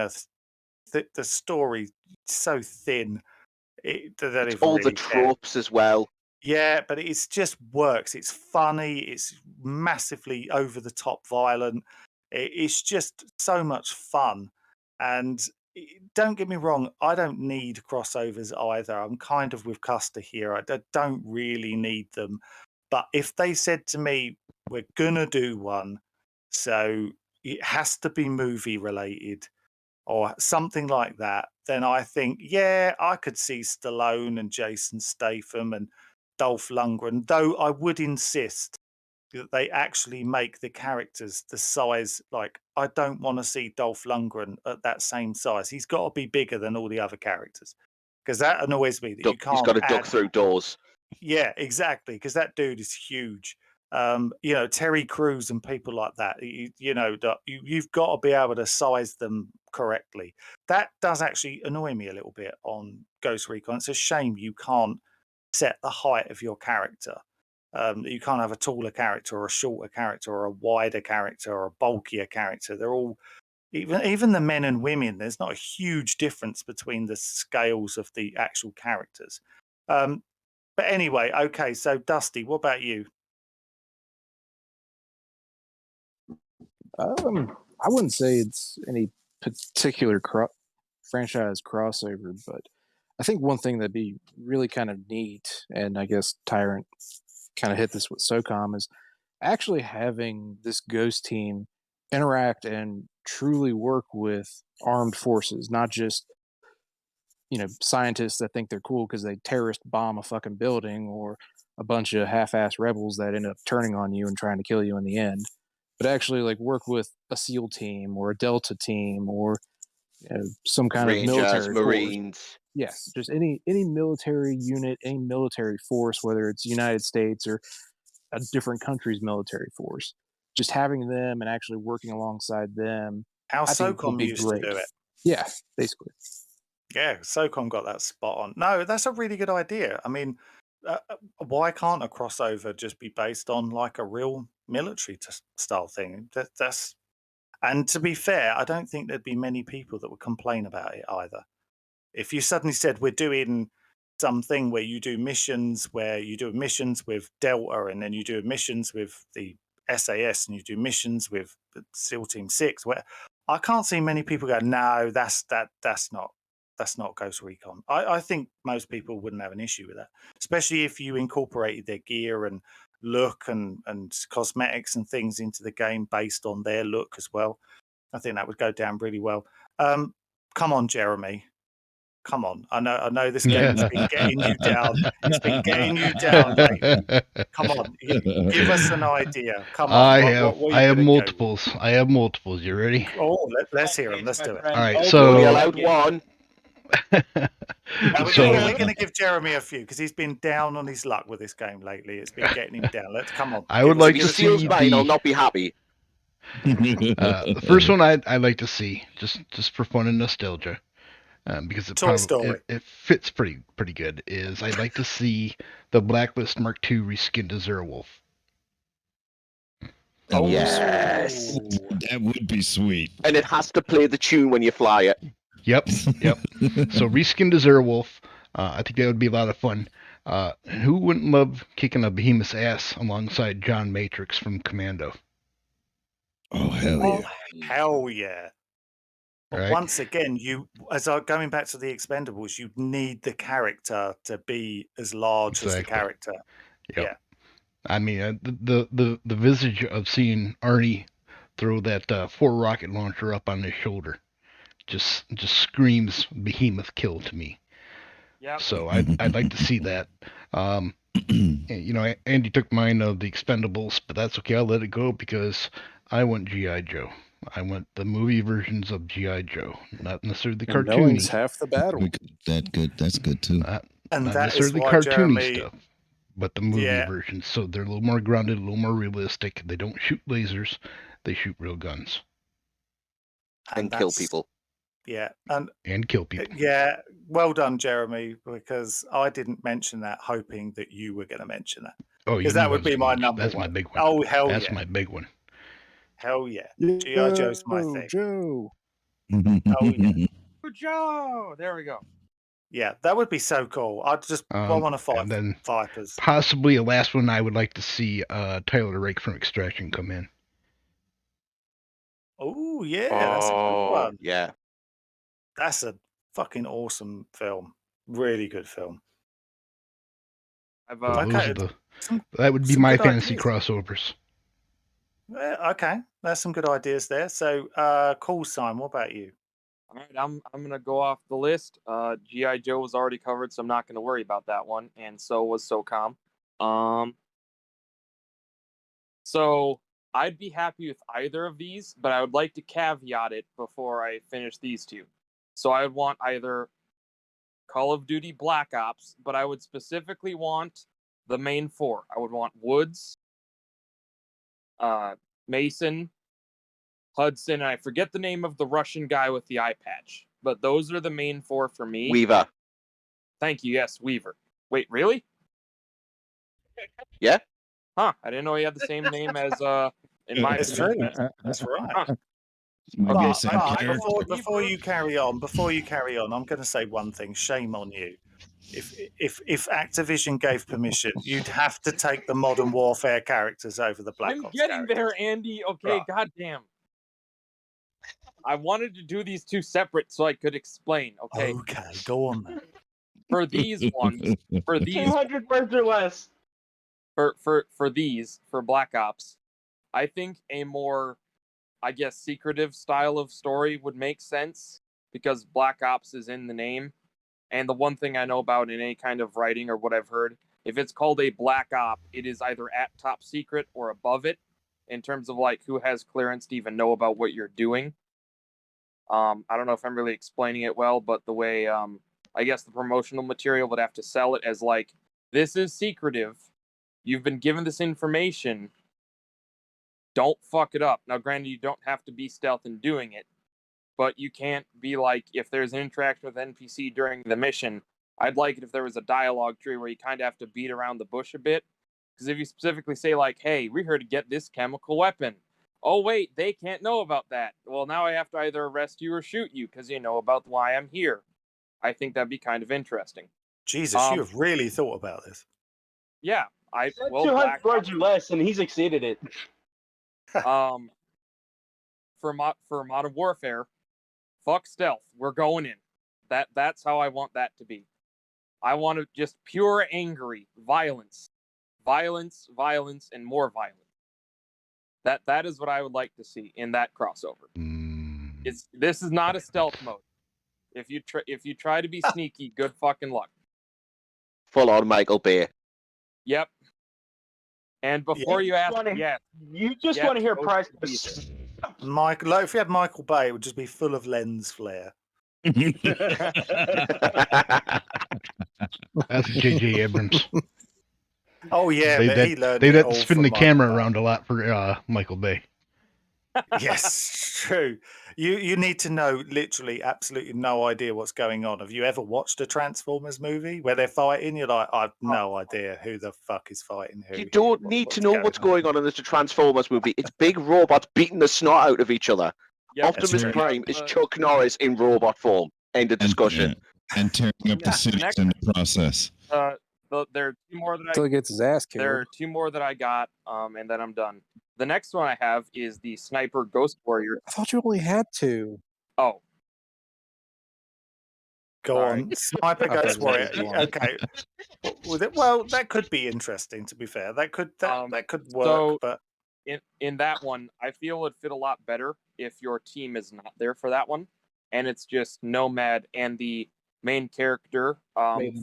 the story so thin. They don't It's even all the really care. tropes as well. Yeah, but it's just works. It's funny. It's massively over the top violent. It's just so much fun. And don't get me wrong, I don't need crossovers either. I'm kind of with Custer here. I don't really need them. But if they said to me, we're going to do one, so it has to be movie related or something like that, then I think, yeah, I could see Stallone and Jason Statham and Dolph Lundgren, though I would insist that they actually make the characters the size. Like, I don't want to see Dolph Lundgren at that same size. He's got to be bigger than all the other characters because that annoys me that you He's can't got to duck add. through doors. Yeah, exactly, because that dude is huge. Terry Crews and people like that. You've got to be able to size them correctly. That does actually annoy me a little bit on Ghost Recon. It's a shame you can't set the height of your character. You can't have a taller character or a shorter character or a wider character or a bulkier character. They're all even the men and women. There's not a huge difference between the scales of the actual characters. But anyway, okay. So Dusty, what about you? I wouldn't say it's any particular franchise crossover, but I think one thing that'd be really kind of neat, and I guess Tyrant kind of hit this with SOCOM, is actually having this Ghost team interact and truly work with armed forces, not just scientists that think they're cool because they terrorist bomb a fucking building, or a bunch of half-ass rebels that end up turning on you and trying to kill you in the end, but actually like work with a SEAL team or a Delta team or some kind of Rangers, military force. Marines. Yes, just any military unit, any military force, whether it's United States or a different country's military force. Just having them and actually working alongside them, How I think would SOCOM be used great. to do it. Yeah, basically. Yeah, SOCOM got that spot on. No, that's a really good idea. I mean, why can't a crossover just be based on like a real military style thing? And to be fair, I don't think there'd be many people that would complain about it either. If you suddenly said we're doing something where you do missions with Delta, and then you do missions with the SAS, and you do missions with the SEAL Team 6, where I can't see many people go, no, that's not Ghost Recon. I think most people wouldn't have an issue with that, especially if you incorporated their gear and look and cosmetics and things into the game based on their look as well. I think that would go down really well. Come on, Jeremy. Come on. I know this game's been getting you down. It's been getting you down lately. Come on. Give us an idea. Come on. I what are have you gonna go with? multiples. I have multiples. You ready? Oh, let's hear them. Let's do it. All right, Oh, so- Only boy, allowed okay. one. We're So- going to give Jeremy a few because he's been down on his luck with this game lately. It's been getting him down. Let's come on. I would Give us- like If to he steals see mine, I'll the not be happy. the first one I'd like to see just for fun and nostalgia, because it Toy probably Story. it fits pretty good. Is I'd like to see the Blacklist Mark II reskinned as Zerwolf. Oh, Yes. That would be sweet. And it has to play the tune when you fly it. Yep. So reskinned as Airwolf, I think that would be a lot of fun. Who wouldn't love kicking a behemoth's ass alongside John Matrix from Commando? Oh hell yeah! Hell yeah. But Right. once again, going back to the Expendables, you need the character to be as large as the Exactly. character. Yep. Yeah. I mean, the visage of seeing Arnie throw that 4 rocket launcher up on his shoulder just screams behemoth kill to me. Yeah. So I'd like to see that. Andy took mine of the Expendables, but that's okay. I'll let it go because I want G.I. Joe. I want the movie versions of G.I. Joe, not necessarily the And knowing's cartoony. half the battle. That's good too. And Not that is necessarily why cartoony Jeremy, stuff, but the movie Yeah. versions. So they're a little more grounded, a little more realistic. They don't shoot lasers; they shoot real guns And kill that's- people. Yeah. and kill people. Yeah, well done, Jeremy, because I didn't mention that, hoping that you were going to mention that. Oh, you 'cause that knew I would was be gonna my mention- number That's my one. big one. Oh, hell That's yeah. my big one. Hell yeah. G.I. Joe's my thing. Joe. Oh, yeah. Joe. There we go. Yeah, that would be so cool. I want to fight and then Vipers. possibly a last one. I would like to see Tyler Rake from Extraction come in. Oh, yeah, that's a good one. Yeah. That's a fucking awesome film. Really good film. I've So those Okay, are the- some- that would be some my good fantasy ideas. crossovers. Okay, there's some good ideas there. So, cool, Simon, what about you? All right, I'm gonna go off the list. GI Joe was already covered, so I'm not gonna worry about that one, and so was SOCOM. So I'd be happy with either of these, but I would like to caveat it before I finish these two. So I would want either Call of Duty Black Ops, but I would specifically want the main 4. I would want Woods, Mason, Hudson, and I forget the name of the Russian guy with the eye patch. But those are the main 4 for me. Weaver. Thank you. Yes, Weaver. Wait, really? Yeah. Huh. I didn't know he had the same name as in my That's true. That's right. Maybe But, the same character. before you carry on, I'm going to say one thing. Shame on you. If Activision gave permission, you'd have to take the Modern Warfare characters over the Black I'm Ops getting characters. there, Andy. Okay, Right. goddamn. I wanted to do these two separate so I could explain. Okay, Okay, go on then. for these ones, for these 200 words or less. for these for Black Ops, I think a more, I guess, secretive style of story would make sense because Black Ops is in the name. And the one thing I know about in any kind of writing or what I've heard, if it's called a Black Op, it is either at top secret or above it in terms of like who has clearance to even know about what you're doing. I don't know if I'm really explaining it well, but the way I guess the promotional material would have to sell it as like, this is secretive. You've been given this information. Don't fuck it up. Now, granted, you don't have to be stealth in doing it, but you can't be like, if there's an interaction with NPC during the mission, I'd like it if there was a dialogue tree where you kind of have to beat around the bush a bit. Because if you specifically say like, hey, we're here to get this chemical weapon. Oh, wait, they can't know about that. Well, now I have to either arrest you or shoot you because you know about why I'm here. I think that'd be kind of interesting. Jesus, you have really thought about this. Yeah, He said 200 words or less, and he's exceeded it. For Modern Warfare, fuck stealth. We're going in. That's how I want that to be. I want to just pure angry violence, and more violence. That is what I would like to see in that crossover. This is not a stealth mode. If you try to be sneaky, good fucking luck. Full on Michael Bay. Yep. And before you ask, you just want to hear Price. Michael, like if you had Michael Bay, it would just be full of lens flare. That's J.J. Abrams. Oh yeah, but he learned they'd it have all to spin from the camera Michael Bay. around a lot for Michael Bay. Yes, true. You need to know literally absolutely no idea what's going on. Have you ever watched a Transformers movie where they're fighting? You're like, I've no idea who the fuck is fighting who. You don't need to know what's going on in this Transformers movie. It's big robots beating the snot out of each other. Yep, Optimus Prime is Chuck Norris in robot form. End of discussion. And tearing up the cities in the process. There are two more that Until he gets his ass killed. There are two more that I got, and then I'm done. The next one I have is the Sniper Ghost Warrior. I thought you only had two. Oh. Go on. Sniper Ghost Warrior. Okay. Well, that could be interesting, to be fair. That could work, so but in that one, I feel it would fit a lot better if your team is not there for that one. And it's just Nomad and the main character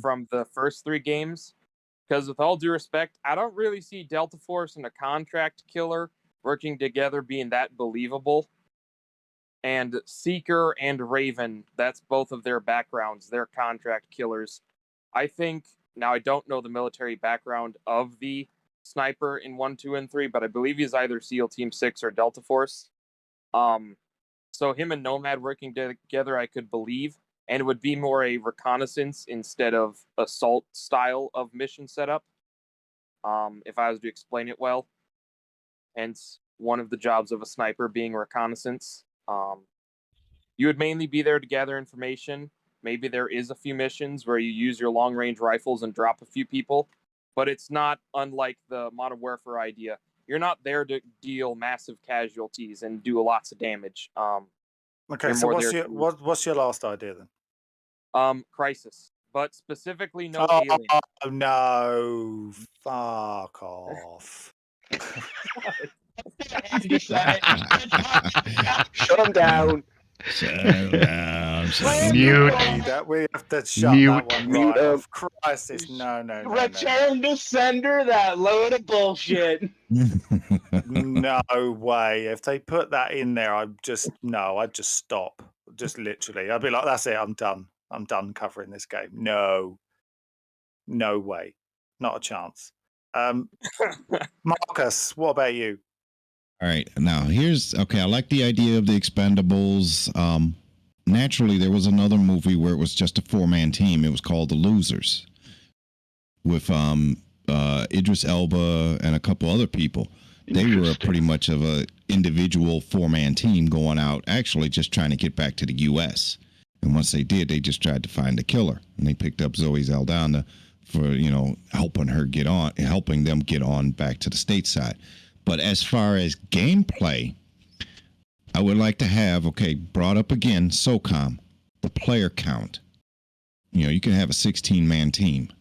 from the first 3 games. Because with all due respect, I don't really see Delta Force and a contract killer working together being that believable. And Seeker and Raven, that's both of their backgrounds. They're contract killers. I think, now I don't know the military background of the Sniper in 1, 2, and 3, but I believe he's either SEAL Team 6 or Delta Force. So him and Nomad working together, I could believe. And it would be more a reconnaissance instead of assault style of mission setup, if I was to explain it well. Hence, one of the jobs of a sniper being reconnaissance. You would mainly be there to gather information. Maybe there is a few missions where you use your long-range rifles and drop a few people, but it's not unlike the Modern Warfare idea. You're not there to deal massive casualties and do lots of damage. okay, so what's your last idea then? Crisis, but specifically no Oh alien. no! Fuck off! Shut him down. Mute. We have to shut that one right off. Crisis, no. Return to sender, that load of bullshit. No way. If they put that in there, I'd just stop. Just literally. I'd be like, that's it, I'm done. I'm done covering this game. No way. Not a chance. Marcus, what about you? All right. Now, I like the idea of the Expendables. Naturally, there was another movie where it was just a 4-man team. It was called The Losers with Idris Elba and a couple other people. They were pretty much of a individual 4-man team going out, actually just trying to get back to the U.S. And once they did, they just tried to find the killer. And they picked up Zoe Saldana for, helping them get on back to the stateside. But as far as gameplay, I would like to have, brought up again, SOCOM, the player count. You can have a 16-man team.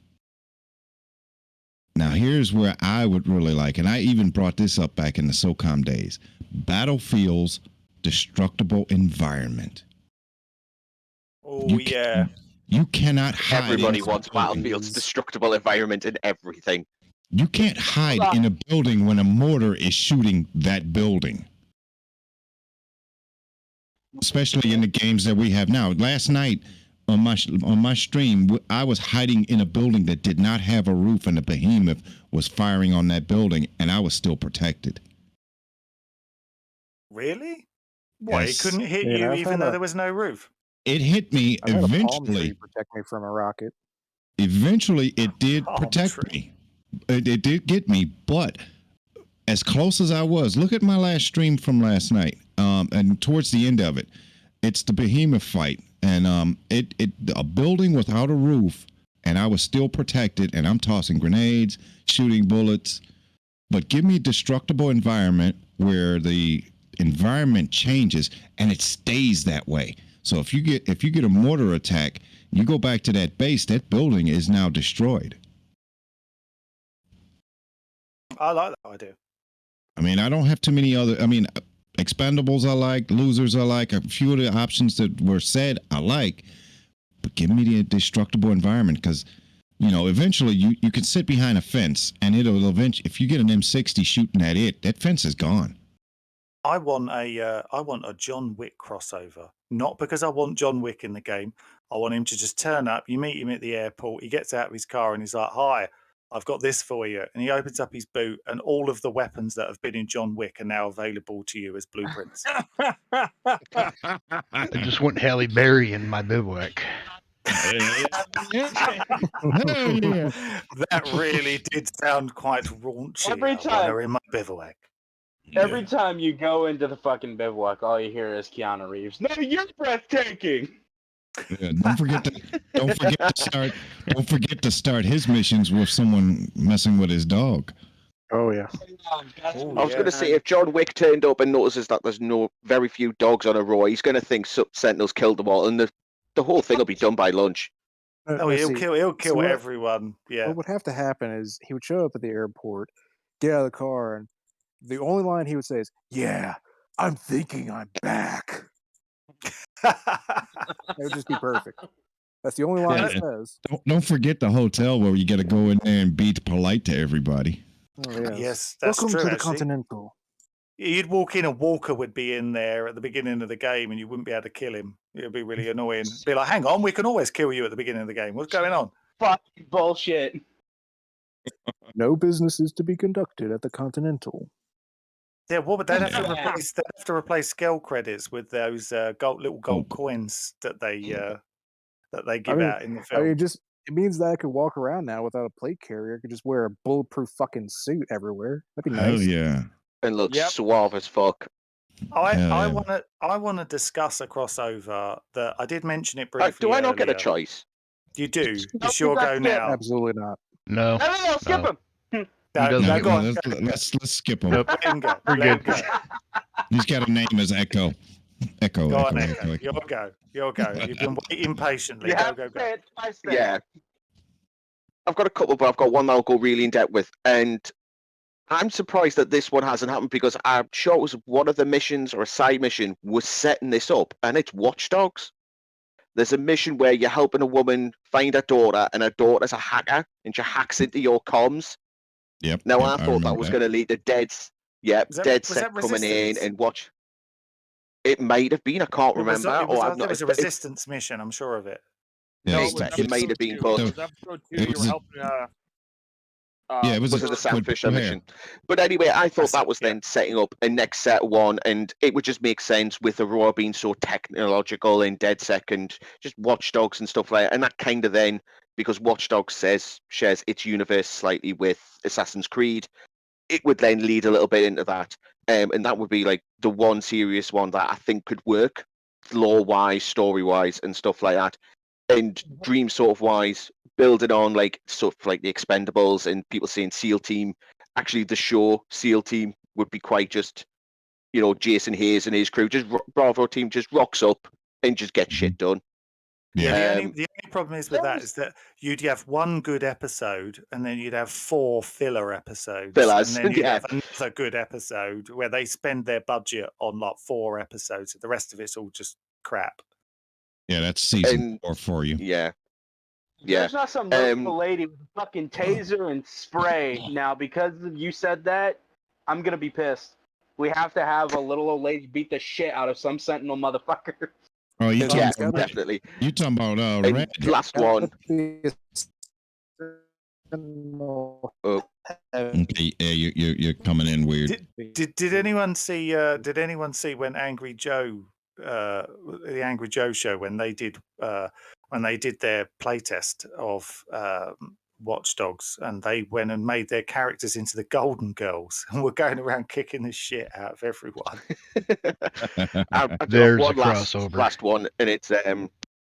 Now, here's where I would really like, and I even brought this up back in the SOCOM days, Battlefield's destructible environment. Oh, yeah. You cannot hide. Everybody wants Battlefield's destructible environment in everything. You can't hide in a building when a mortar is shooting that building. Especially in the games that we have now. Last night on my stream, I was hiding in a building that did not have a roof, and the behemoth was firing on that building, and I was still protected. Really? What? Yes. It couldn't hit you even though there was no roof? It hit me eventually. Protect me from a rocket. Eventually, it did protect me. It did get me, but as close as I was, look at my last stream from last night, and towards the end of it, it's the behemoth fight. and a building without a roof, and I was still protected, and I'm tossing grenades, shooting bullets. But give me a destructible environment where the environment changes and it stays that way. So if you get a mortar attack, you go back to that base, that building is now destroyed. I like that idea. I mean, I don't have too many other. I mean, expendables I like, losers I like, a few of the options that were said I like, but give me the destructible environment because, you know, eventually you can sit behind a fence and it'll eventually, if you get an M60 shooting at it, that fence is gone. I want a John Wick crossover. Not because I want John Wick in the game. I want him to just turn up. You meet him at the airport. He gets out of his car and he's like, "Hi, I've got this for you." And he opens up his boot, and all of the weapons that have been in John Wick are now available to you as blueprints. I just want Halle Berry in my bivouac. That really did sound quite raunchy. Every I want time. her in my bivouac. Every time you go into the fucking bivouac, all you hear is Keanu Reeves. No, you're breathtaking. Yeah, don't forget to start his missions with someone messing with his dog. Oh yeah. I was going to say, if John Wick turned up and notices that there's very few dogs on a row, he's going to think Sentinels killed them all, and the whole thing will be done by lunch. Oh, he'll kill so everyone. Yeah. What would have to happen is he would show up at the airport, get out of the car, and the only line he would say is, "Yeah, I'm thinking I'm back." That would just be perfect. That's the only line he says. Don't forget the hotel where you got to go in there and be polite to everybody. Oh, Yes, that's Welcome true. to the Actually, Continental. you'd walk in, and Walker would be in there at the beginning of the game, and you wouldn't be able to kill him. It would be really annoying. Be like, "Hang on, we can always kill you at the beginning of the game. What's going on?" Fucking bullshit. No business is to be conducted at the Continental. Yeah, what would they have to replace? They have to replace scale credits with those little gold coins that they give out in the film. I mean, it means that I could walk around now without a plate carrier. I could just wear a bulletproof fucking suit everywhere. That'd be nice. Hell yeah. And look suave as fuck. I want to discuss a crossover that I did mention it briefly. Do I not get a earlier. choice? You do. It's your go now. Absolutely not. No. No, skip him. Let's skip him. Nope. Let him go. We're Let good. him go. He's got a name as Echo. Echo. Go on, Echo. Echo. You'll go. You've been waiting patiently. Go. Yeah. I've got a couple, but I've got one that I'll go really in depth with. And I'm surprised that this one hasn't happened because I'm sure it was one of the missions or a side mission was setting this up, and it's Watch Dogs. There's a mission where you're helping a woman find her daughter, and her daughter's a hacker, and she hacks into your comms. Yep. Now, I thought that was going to lead to Deadset that coming in Resistance? and watch. It might have been. I can't remember. It was a resistance mission. I'm sure of it. Yeah, No, it might have been, but it was episode 2. You were helping. it was it the Sam Fisher hair. mission. But anyway, I thought that was then setting up a next set one, and it would just make sense with Aurora being so technological and Deadset and just Watch Dogs and stuff like that. And that kind of then, because Watch Dogs shares its universe slightly with Assassin's Creed, it would then lead a little bit into that. And that would be like the one serious one that I think could work, lore-wise, story-wise, and stuff like that. And dream sort of wise, building on like stuff like the Expendables and people saying SEAL Team. Actually, the show SEAL Team would be quite just, Jason Hayes and his crew, just Bravo team just rocks up and just get shit done. Yeah. The only problem is with that is that you'd have one good episode and then you'd have 4 filler episodes. Fillers, and then you'd have another good episode where they spend their budget on like 4 episodes. The rest of it's all just crap. Yeah, that's season 4 for you. Yeah. There's not some local lady with a fucking taser and spray. Now, because you said that, I'm going to be pissed. We have to have a little old lady beat the shit out of some Sentinel motherfucker. Oh, definitely. You talking about Red? Last one. Okay, yeah, you're coming in weird. Did anyone see? When Angry Joe, the Angry Joe show, when they did their playtest of Watch Dogs, and they went and made their characters into the Golden Girls, and were going around kicking the shit out of everyone. There's a crossover. Last one, and it's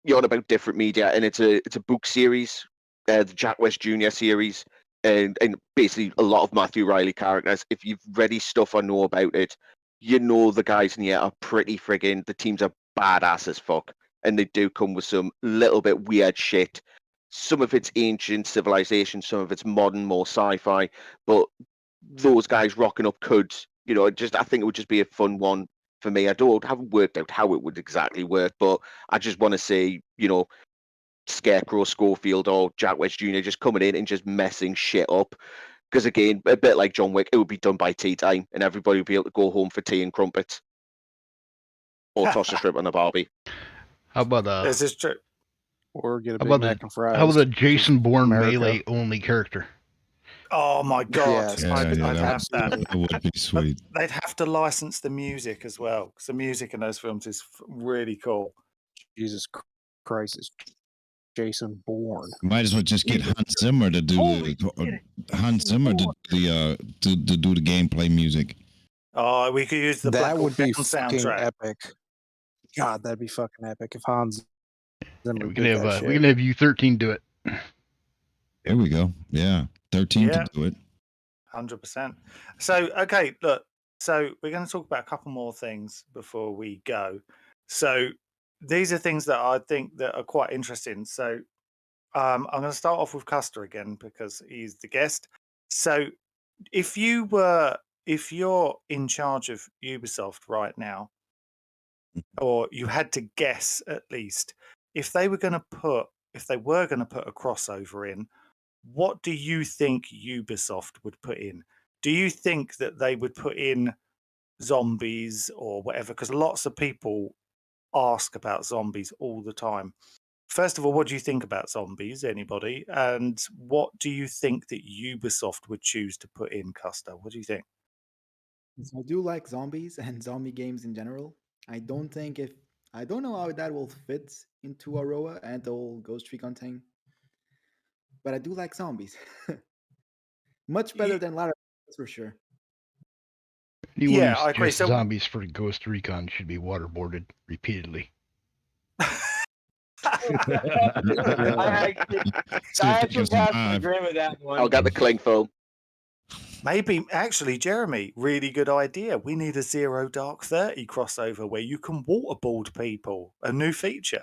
you're on about different media, and it's a book series, the Jack West Jr. series, and basically a lot of Matthew Riley characters. If you've read his stuff or know about it, you know the guys in here are pretty friggin'. The teams are badass as fuck, and they do come with some little bit weird shit. Some of it's ancient civilization, some of it's modern, more sci-fi, but those guys rocking up could, I think it would just be a fun one for me. Haven't worked out how it would exactly work, but I just want to see, Scarecrow, Schofield, or Jack West Jr. just coming in and just messing shit up. Because again, a bit like John Wick, it would be done by tea time, and everybody would be able to go home for tea and crumpets, or toss a shrimp on a barbie. How about This is true. Or get a How Big about Mac and fries. how about a Jason Bourne America. melee only character? Oh my god, Yes. I'd have that. absolutely. That would be But sweet. they'd have to license the music as well, because the music in those films is really cool. Jesus Christ, it's Jason Bourne. Might as well just get Hans Zimmer to do to do the gameplay music. Oh, we could use the That Black would be Hawk Down fucking soundtrack. epic. God, that'd be fucking epic if Hans Zimmer We can did have that we shit. can have U13 do it. There we go. Yeah, 13 Yeah. can do it. 100%. So, okay, look. So, we're going to talk about a couple more things before we go. So, these are things that I think that are quite interesting. So, I'm going to start off with Custer again because he's the guest. So, if you're in charge of Ubisoft right now, or you had to guess at least, if they were going to put a crossover in, what do you think Ubisoft would put in? Do you think that they would put in zombies or whatever? Because lots of people ask about zombies all the time. First of all, what do you think about zombies, anybody? And what do you think that Ubisoft would choose to put in, Custer? What do you think? So I do like zombies and zombie games in general. I don't know how that will fit into Aroa and the whole Ghost Recon thing, but I do like zombies. Much better than Lara, that's for sure. Anyone Yeah, who I agree. suggests So- zombies for Ghost Recon should be waterboarded repeatedly. I actually have to agree with that one. I'll get the cling film. Maybe, actually, Jeremy, really good idea. We need a Zero Dark 30 crossover where you can waterboard people. A new feature.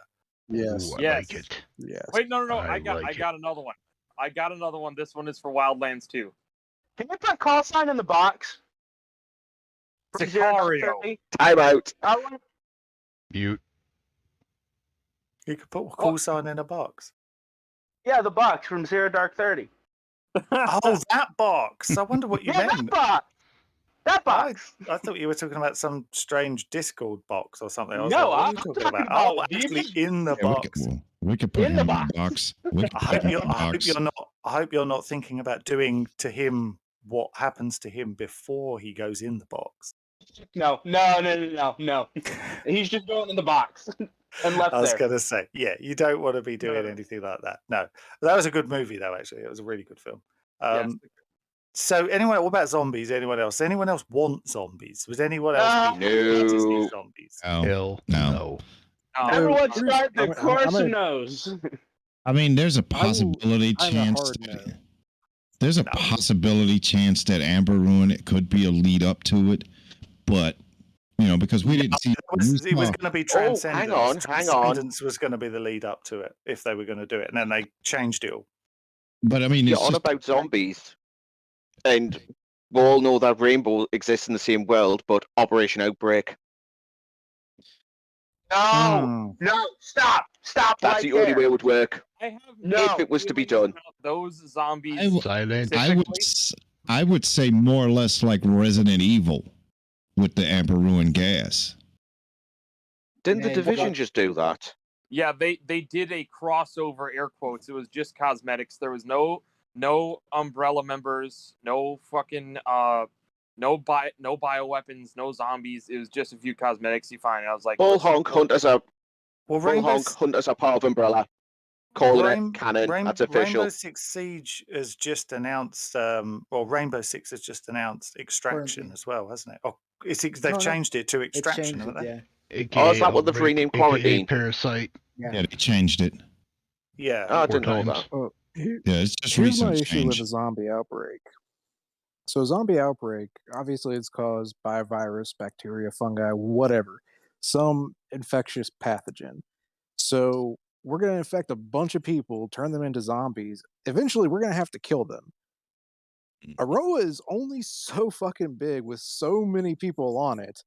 Yes. Ooh, I Yes. like it. Yes. Wait, no. I I got like it. another one. I got another one. This one is for Wildlands 2. Can you put call sign in the box? For Zero Dark Sicario. 30? Time out. I want Mute. You could put a call sign in a box. yeah, the box from Zero Dark 30. Oh, that box. I wonder what you Yeah, that meant. box. That box. I thought you were talking about some strange Discord box or something. I was No, like, what are I'm you talking talking about? about Oh, actually, in the box. We could put In him the in the box. box. We could I put hope, him in you're, the I, hope box. you're not, I hope you're not thinking about doing to him what happens to him before he goes in the box. No. He's just going in the box and left I was there. going to say, yeah, you don't want to be doing No. anything like that. No, that was a good movie, though, actually. It was a really good film. Yes. So, anyway, what about zombies? Anyone else? Anyone else want zombies? Was anyone else No. need to see zombies? No. Hell No. no. Everyone I'm- start the I'm- course I'm a- knows. I mean, there's a I will- possibility I'm a chance. hard no. There's a No. possibility chance that Amber Ruin it could be a lead up to it, but because we didn't see. It was going to be Transcendence. hang on. Transcendence was going to be the lead up to it if they were going to do it, and then they changed it all. But I mean, You're it's on just, about zombies, and we all know that Rainbow exists in the same world, but Operation Outbreak. No, stop That's right the only there. way it would work. I have No. If it was to be feelings done. about those zombies. Silent. I would say more or less like Resident Evil with the Amber Ruin gas. Didn't the Yeah, Division well- just do that? Yeah, they did a crossover, air quotes. It was just cosmetics. There was no Umbrella members, no fucking no bioweapons, no zombies. It was just a few cosmetics you find. I was like, Bull Honk Hunters are Well, part of Umbrella. Calling Rain- it canon. Rain- That's official. Rainbow Six Siege has just announced, Rainbow Six has just announced Extraction Quarantine. as well, hasn't it? Oh, they've No, no. changed it to It's Extraction, changed haven't it, they? yeah. AKA Oh, is that what they've Outbreak, renamed AKA Quarantine? Parasite. Yeah, they changed it. Yeah. Oh, I Four didn't know times. that. Oh, Yeah, it's just here's my recent issue with change. a zombie outbreak. So, zombie outbreak, obviously, it's caused by a virus, bacteria, fungi, whatever, some infectious pathogen. So, we're going to infect a bunch of people, turn them into zombies. Eventually, we're going to have to kill them. Aroa is only so fucking big with so many people on it.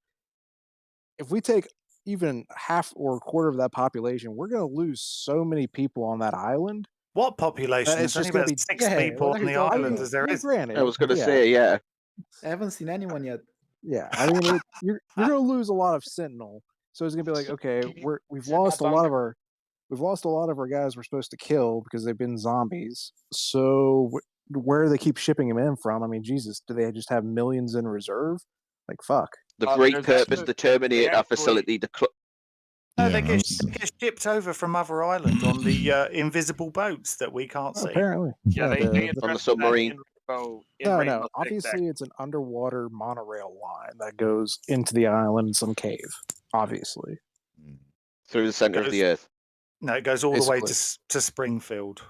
If we take even half or a quarter of that population, we're going to lose so many people on that island. What population? It's There's only just gonna about be 6 Yeah, people what on are you the talking island about? as there is. Granted, I was going to yeah, say, yeah. I haven't seen anyone yet. yeah. I mean, you're going to lose a lot of Sentinel. So it's going to be like, okay, we've Sit my lost a lot tongue of our guys we're supposed to kill because they've been zombies. So where do they keep shipping them in from? I mean, Jesus, do they just have millions in reserve? Like, fuck. They've There's repurposed actually- the Terminator they actually- facility to No, Yeah, they I get, was- get shipped over from other islands on the invisible boats that we can't see. Apparently, Yeah, they on the addressed that submarine. in Rainbow no. Six, Obviously, actually. it's an underwater monorail line that goes into the island in some cave. Obviously, through the center of the Goes- earth. No, it goes all the way Basically. to Springfield.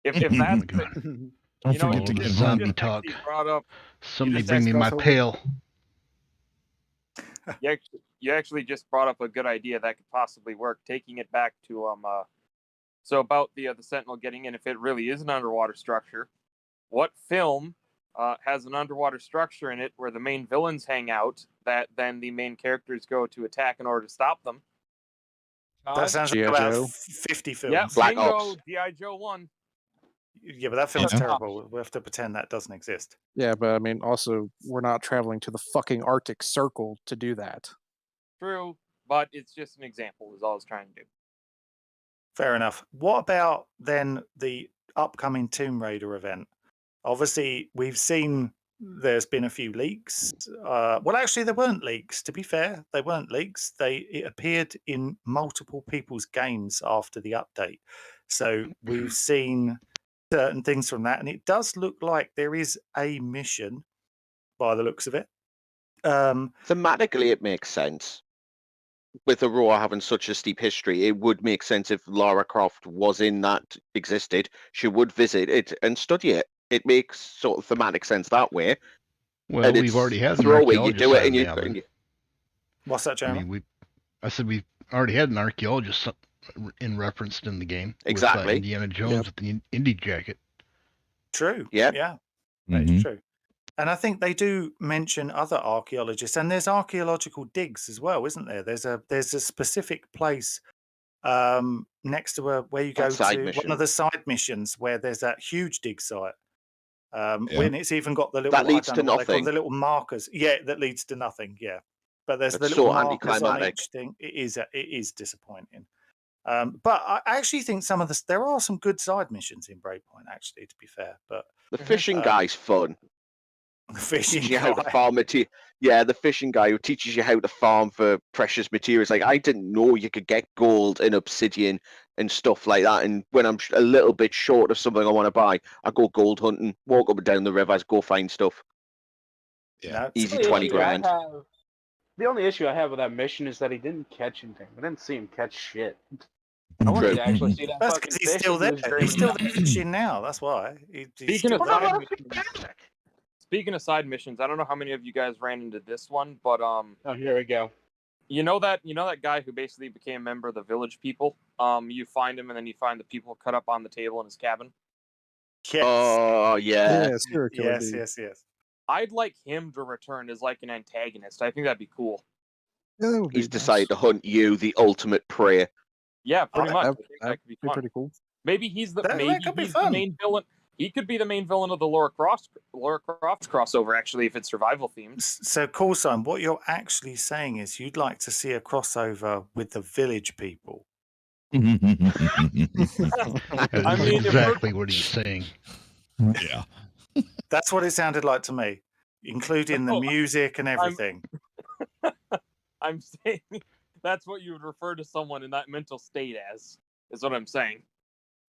If Oh my that's God. Don't you know, forget all to of get this home. zombie talk. actually brought up Somebody just bring me my crossover. pail. you actually just brought up a good idea that could possibly work. Taking it back to so about the Sentinel getting in, if it really is an underwater structure, what film has an underwater structure in it where the main villains hang out that then the main characters go to attack in order to stop them? That sounds like G.I. about Joe. 50 Yeah, films. Black bingo, Ops. G.I. Joe 1. Yeah, but that film's Yeah. terrible. We have to pretend that doesn't exist. Yeah, but I mean, also, we're not traveling to the fucking Arctic Circle to do that. True, but it's just an example, is all I was trying to do. Fair enough. What about then the upcoming Tomb Raider event? Obviously, we've seen there's been a few leaks. Well, actually, there weren't leaks. To be fair, they weren't leaks. It appeared in multiple people's games after the update. So we've seen certain things from that, and it does look like there is a mission by the looks of it. Thematically, it makes sense. With Aurora having such a steep history, it would make sense if Lara Croft was in that, existed. She would visit it and study it. It makes sort of thematic sense that way. Well, And we've it's already had an throwaway. You archaeologist do it on and the you, island. What's that, I Jeremy? mean, I said we've already had an archaeologist in referenced in the game. Exactly. With, Indiana Jones with the Indy jacket. True. Yeah. Yeah. That is Mhm. true. And I think they do mention other archaeologists, and there's archaeological digs as well, isn't there? There's a specific place next to where you go That side to mission. one of the side missions where there's that huge dig site. Yeah. When it's even got the little That leads I to don't know what they call nothing. the little markers. Yeah, that leads to nothing. Yeah, but there's That's the little so markers on anticlimactic. each thing. It is disappointing. But I actually think there are some good side missions in Breakpoint. Actually, to be fair, but The fishing guy's fun. the fishing Teaching you how to guy. farm material. Yeah, the fishing guy who teaches you how to farm for precious materials. Like, I didn't know you could get gold and obsidian and stuff like that. And when I'm a little bit short of something I want to buy, I go gold hunting, walk up and down the rivers, go find stuff. Yeah. No, it's a Easy good 20 idea. grand. The only issue I have with that mission is that he didn't catch anything. I didn't see him catch shit. I wanted True. to actually see that That's fucking because he's fish still that he there. was draining He's still out. there fishing now. That's why. He's Speaking of still there. Speaking of side missions, I don't know how many of you guys ran into this one, but Oh, here we go. you know that guy who basically became a member of the village people. You find him, and then you find the people cut up on the table in his cabin. Yes. Oh, yeah. Yeah, serial killer Yes, dude. yes. I'd like him to return as like an antagonist. I think that'd be cool. Yeah, that would be He's nice. decided to hunt you, the ultimate prey. Yeah, pretty I- much. I That, think that that'd could be be fun. pretty cool. Maybe he's the That could be he's the fun. main villain. He could be the main villain of the Lara Croft crossover. Actually, if it's survival themed. So, Coulson, what you're actually saying is you'd like to see a crossover with the village people. That I is mean, if exactly what he's saying. Yeah. That's what it sounded like to me, including the No, music and everything. I'm saying that's what you would refer to someone in that mental state as. Is what I'm saying.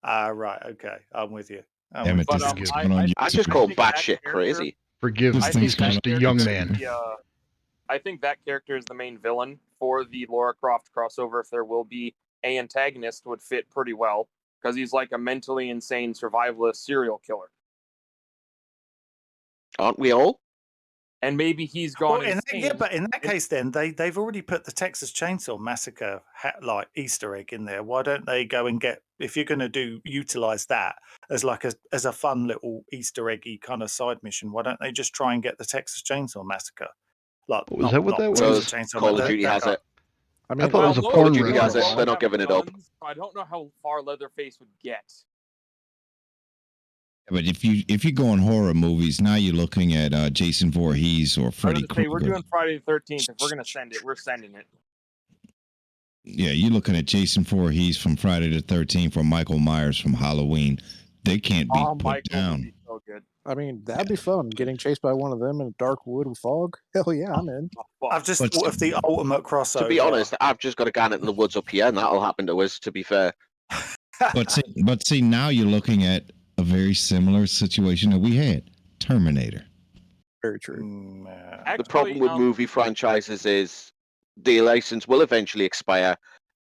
Right. Okay. I'm with you. Damn it, But this is But, going on I just YouTube. call him think that batshit character- crazy. Forgive This me, thing's he's going just a on young character man. is I think that character is the main villain for the Lara Croft crossover. If there will be antagonist would fit pretty well because he's like a mentally insane survivalist serial killer. Aren't we all? And maybe he's gone Well, insane. but in that case, then they've already put the Texas Chainsaw Massacre like Easter egg in there. Why don't they go and get, if you're going to utilize that as like as a fun little Easter eggy kind of side mission? Why don't they just try and get the Texas Chainsaw Massacre? Like, Was that what that Because Texas Chainsaw, Call but of Duty has it. I mean, I thought it was a Well, porn Call of Duty has reference. it. They're not giving it up. I don't know how far Leatherface would get. But if you're going horror movies, now you're looking at Jason Voorhees or I was Freddy gonna say, we're Krueger. doing Friday the 13th. If we're gonna send it, we're sending it. Yeah, you're looking at Jason Voorhees from Friday the 13th or Michael Myers from Halloween. They can't be put Michael would down. be so good. I mean, that'd be fun. Getting chased by one of them in a dark wood with fog. Hell yeah, I'm in. I've just But- thought of the ultimate crossover. To be honest, I've just got a gun in the woods up here, and that'll happen to us. To be fair, But see, now you're looking at a very similar situation that we had. Terminator. Very true. Mm, the problem with movie franchises is the license will eventually expire,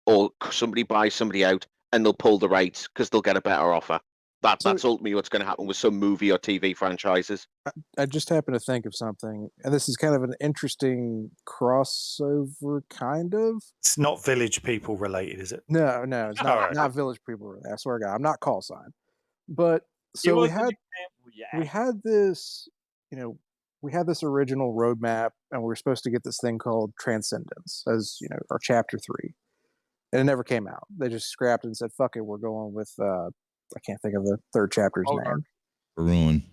or somebody buys somebody out, and they'll pull the rights because they'll get a better offer. That's ultimately what's going to happen with some movie or TV franchises. I just happened to think of something, and this is kind of an interesting crossover, kind of. It's not Village People related, is it? No, it's not. Alright. Not Village People. Really. I swear to God, I'm not call sign. But Give so we us an had example, we had this, we had this original roadmap, and we were supposed to get this thing called Transcendence as our chapter 3, and it never came out. They just scrapped it and said, "Fuck it, we're going with." I can't think of the third chapter's name. Ruin.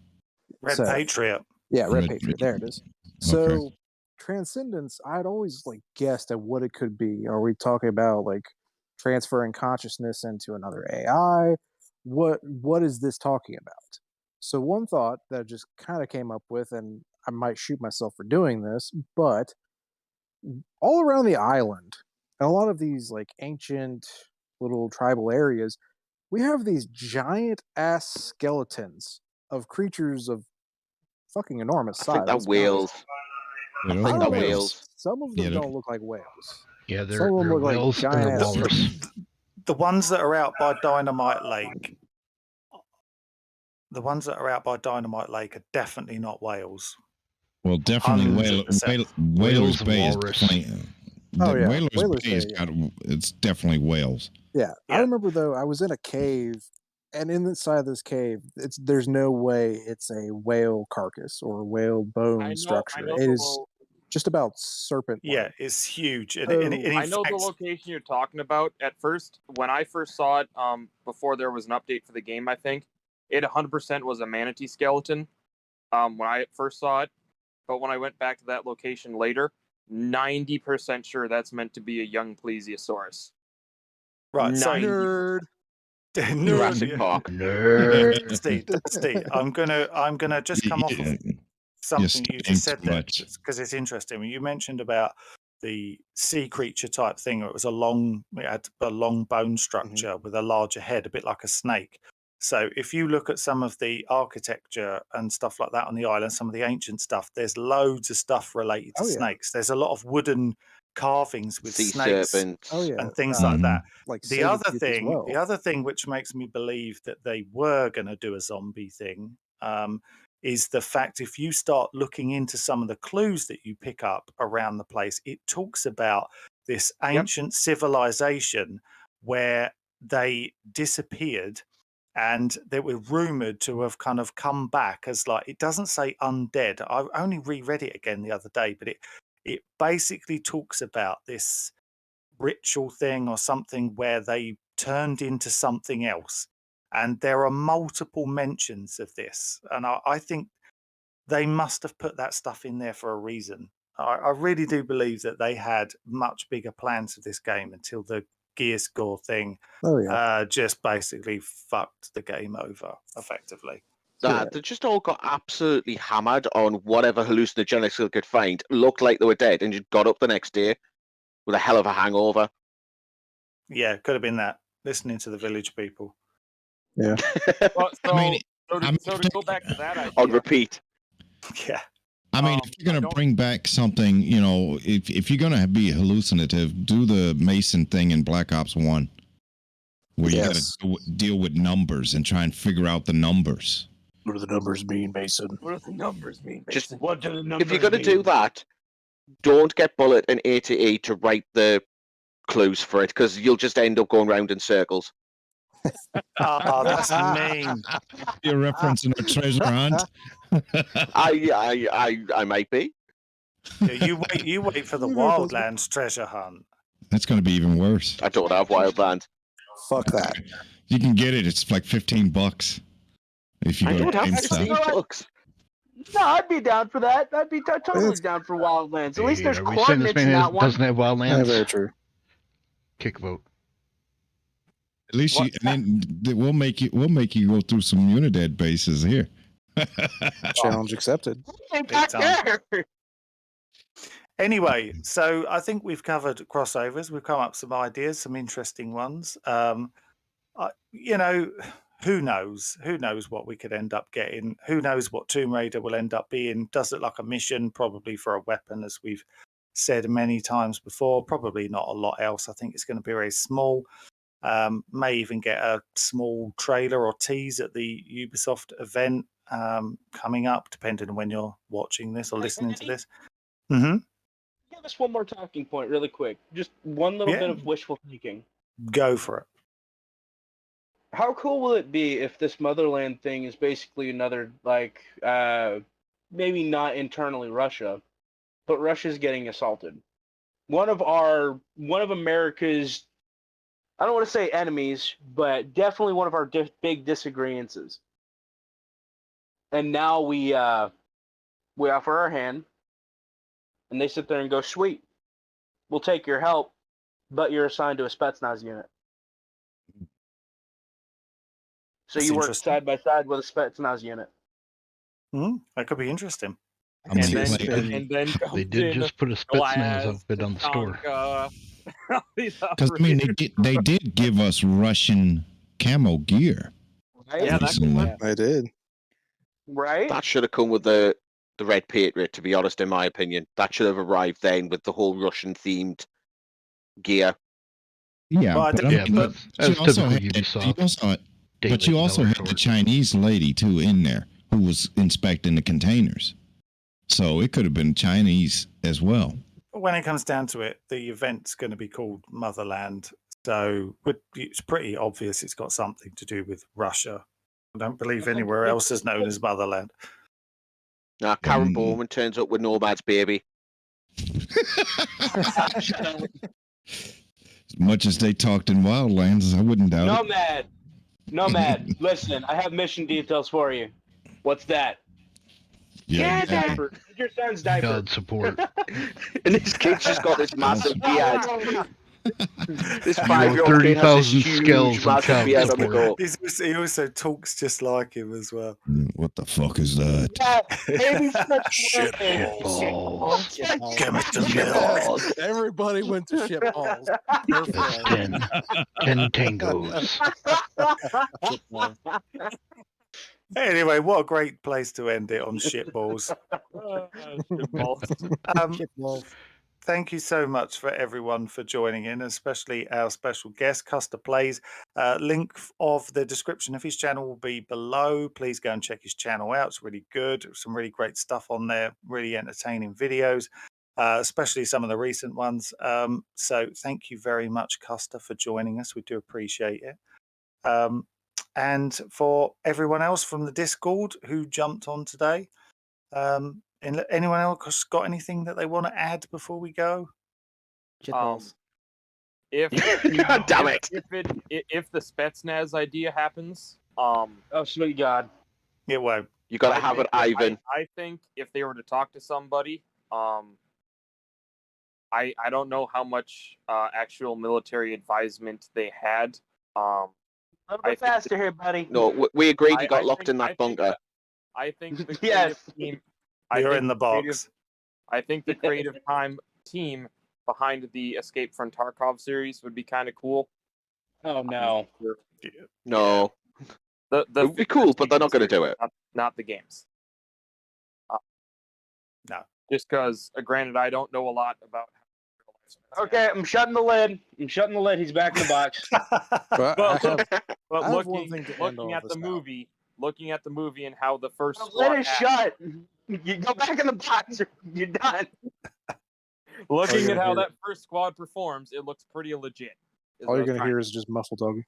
Red So- Patriot. Yeah, Red Red Patriot. There it is. So Transcendence, I'd always guessed at what it could be. Are we talking about like transferring consciousness into another AI? What is this talking about? So one thought that I just kind of came up with, and I might shoot myself for doing this, but all around the island, and a lot of these like ancient little tribal areas, we have these giant ass skeletons of creatures of fucking enormous I size. think that let's be honest. whales. Yeah, I those think are that don't know. whales. Some of them Yeah, don't look like whales. Yeah, Some they're of them look like whales and giant they're ass walrus. The ones that are out by Dynamite Lake. The ones that are out by Dynamite Lake are definitely not whales. Well, definitely 100%. Whalers and Bay is walrus. definitely. Oh, yeah. Whalers Whalers Bay has Bay, got. It's definitely whales. Yeah. I Yeah. remember though, I was in a cave, and inside this cave, there's no way it's a whale carcass or a whale bone structure. It is just about serpent. Yeah, it's huge. And, Oh. and in I know the fact, location you're talking about. At first, when I first saw it, before there was an update for the game, I think it 100% was a manatee skeleton. When I first saw it, but when I went back to that location later, 90% sure that's meant to be a young plesiosaurus. right, so Nerd. Jurassic Park. Nerd. Steve, I'm gonna just come off of something you just said there because it's interesting. When you mentioned about the sea creature type thing, it had a long bone structure with a larger head, a bit like a snake. So if you look at some of the architecture and stuff like that on the island, some of the ancient stuff, there's loads of stuff related to Oh, yeah. snakes. There's a lot of wooden carvings with Sea snakes serpents. Oh yeah. and things like that. Like The saber other tooth as thing, well. the other thing which makes me believe that they were going to do a zombie thing is the fact if you start looking into some of the clues that you pick up around the place, it talks about this ancient civilization where they disappeared and they were rumored to have kind of come back as like, it doesn't say undead. I only reread it again the other day, but it basically talks about this ritual thing or something where they turned into something else. And there are multiple mentions of this. And I think they must have put that stuff in there for a reason. I really do believe that they had much bigger plans for this game until the gear score thing Oh yeah. just basically fucked the game over effectively. They just all got absolutely hammered on whatever hallucinogenics they could find. Looked like they were dead and just got up the next day with a hell of a hangover. Yeah, could have been that. Listening to the village people. Yeah. Well, I to go back to that idea, On repeat. Yeah. I mean, if you're I going to don't- bring back something, if you're going to be hallucinative, do the Mason thing in Black Ops 1. where you Yes. got to deal with numbers and try and figure out the numbers. What do the numbers mean, Mason? What do the numbers mean? Just- Mason? What do the numbers If you're going to mean? do that, don't get Bullet and A to write the clues for it, because you'll just end up going round in circles. Oh, that's mean. You're referencing a treasure hunt. I might be. Yeah, you wait for the Wildlands treasure hunt. That's going to be even worse. I don't have Wildlands. Fuck that. You can get it. It's like $15 if you I go don't to have GameStop. 15 bucks. No, I'd be down for that. I'd be totally down for Wildlands. At least there's are we saying this coordinates in man that one. doesn't have Yeah, Wildlands? very true. Kick vote. At least you, and then we'll make you go through some Unidad bases here. Challenge accepted. Back there. Anyway, so I think we've covered crossovers. We've come up with some ideas, some interesting ones. Who knows? Who knows what we could end up getting? Who knows what Tomb Raider will end up being? Does it like a mission? Probably for a weapon, as we've said many times before. Probably not a lot else. I think it's going to be very small. May even get a small trailer or tease at the Ubisoft event coming up, depending on when you're watching this or listening to this. Mm-hmm. Give us one more talking point really quick. Just one little Yeah. bit of wishful thinking. Go for it. How cool will it be if this Motherland thing is basically another, like, maybe not internally Russia, but Russia's getting assaulted. One of America's, I don't want to say enemies, but definitely one of our big disagreements. And now we offer our hand, and they sit there and go, sweet, we'll take your help, but you're assigned to a Spetsnaz unit. So That's you work interesting. side by side with a Spetsnaz unit. That could be interesting. I mean, And then They did just put a Spetsnaz outfit on the store. because I mean, they did give us Russian camo gear. Right? Yeah, that could recently. I did. Right? That should have come with the Red Patriot, to be honest, in my opinion. That should have arrived then with the whole Russian-themed gear. Yeah, Well, I but, think- Yeah, but you that's also typical had, Ubisoft. but you also had the Chinese lady too in there who was inspecting the containers, so it could have been Chinese as well. When it comes down to it, the event's going to be called Motherland, so it's pretty obvious it's got something to do with Russia. I don't believe anywhere else is known as Motherland. Now, Karen Mm. Bowman turns up with Nomad's baby. As much as they talked in Wildlands, I wouldn't doubt it. Nomad, listen, I have mission details for you. What's that? Yeah, exactly. Diaper. Your son's diaper. God support. And this kid's just got this massive beard. This You know, 5-year-old kid has this 30,000 huge, skills and massive child beard on the support. go. He also talks just like him as well. What the fuck is that? Yeah, maybe Shit balls. Give me some milk. Everybody went to shit balls. Perfect. 10 tangos. Anyway, what a great place to end it on shitballs. Thank you so much for everyone for joining in, especially our special guest, Custer Plays. Link of the description of his channel will be below. Please go and check his channel out. It's really good. Some really great stuff on there, really entertaining videos, especially some of the recent ones. So thank you very much, Custer, for joining us. We do appreciate it. And for everyone else from the Discord who jumped on today, anyone else got anything that they want to add before we go? Shitballs. If God damn it. if the Spetsnaz idea happens, Oh, sweet God. It won't. You got to have it, Ivan. I think if they were to talk to somebody, I don't know how much actual military advisement they had. A little I bit think faster here, buddy. No, we agreed I- you got I locked think- in I that think bunker. I think the creative Yes. team. You're in the box. I think the creative team behind the Escape from Tarkov series would be kind of cool. Oh, no. No. The It would be cool, but they're not going to do it. Not the games. No. Just because, granted, I don't know a lot about how real life Okay, I'm shutting the lid. He's back in the box. But Well, I have, But I have one looking thing to end looking all at the this now. looking at the movie and how the first The squad lid is act- shut. You go back in the box. Or you're done. looking you're at gonna how hear- that first squad performs, it looks pretty legit. is All what you're I'm gonna trying hear to- is just muffled talking.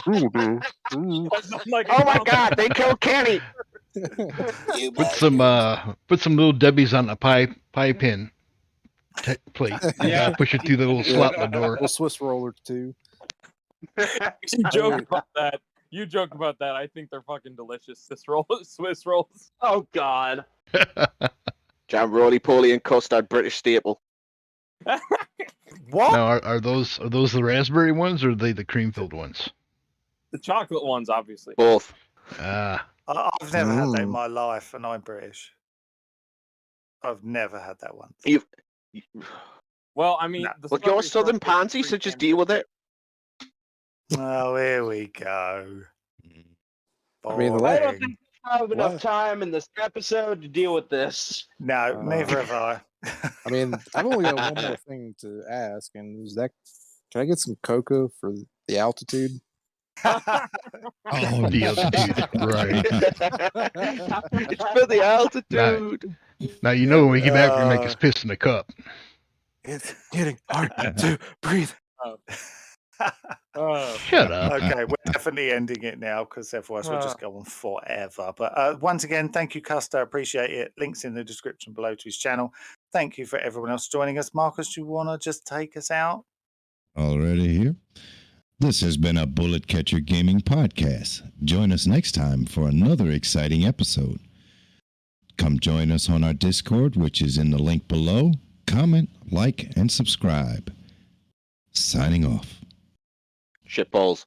That sounds like a Oh my comedy. God! They killed Kenny. Put some little Debbie's on a pie pin plate. Yeah. Push it through the little slot in the door. Little Swiss roller too. You joke Hey. about that. You joke about that. I think they're fucking delicious. Swiss rolls. Oh God. Jam, roly poly, and custard, British staple. What? Now, are those the raspberry ones or are they the cream filled ones? The chocolate ones, obviously. Both. Ah, I've never had that in Mm. my life, and I'm British. I've never had that one. Well, I mean, No. the Well, you're a strawberry southern shortcake pansy, is so pretty just damn deal good. with it. Oh, here we go. I mean, the I last- don't Boring. think I have enough What? time in this episode to deal with this. No, neither have I. I mean, I've only got one more thing to ask, and is that can I get some cocoa for the altitude? oh, the altitude, right? It's for the altitude. Now you know when we get back, we're gonna make us piss in a cup. It's getting hard to breathe. Oh, Shut up. Okay, we're definitely ending it now because otherwise we'll just go on forever. But once again, thank you, Custer. Appreciate it. Links in the description below to his channel. Thank you for everyone else joining us. Marcus, do you want to just take us out? Already here. This has been a Bullet Catcher Gaming Podcast. Join us next time for another exciting episode. Come join us on our Discord, which is in the link below. Comment, like, and subscribe. Signing off. Shitballs.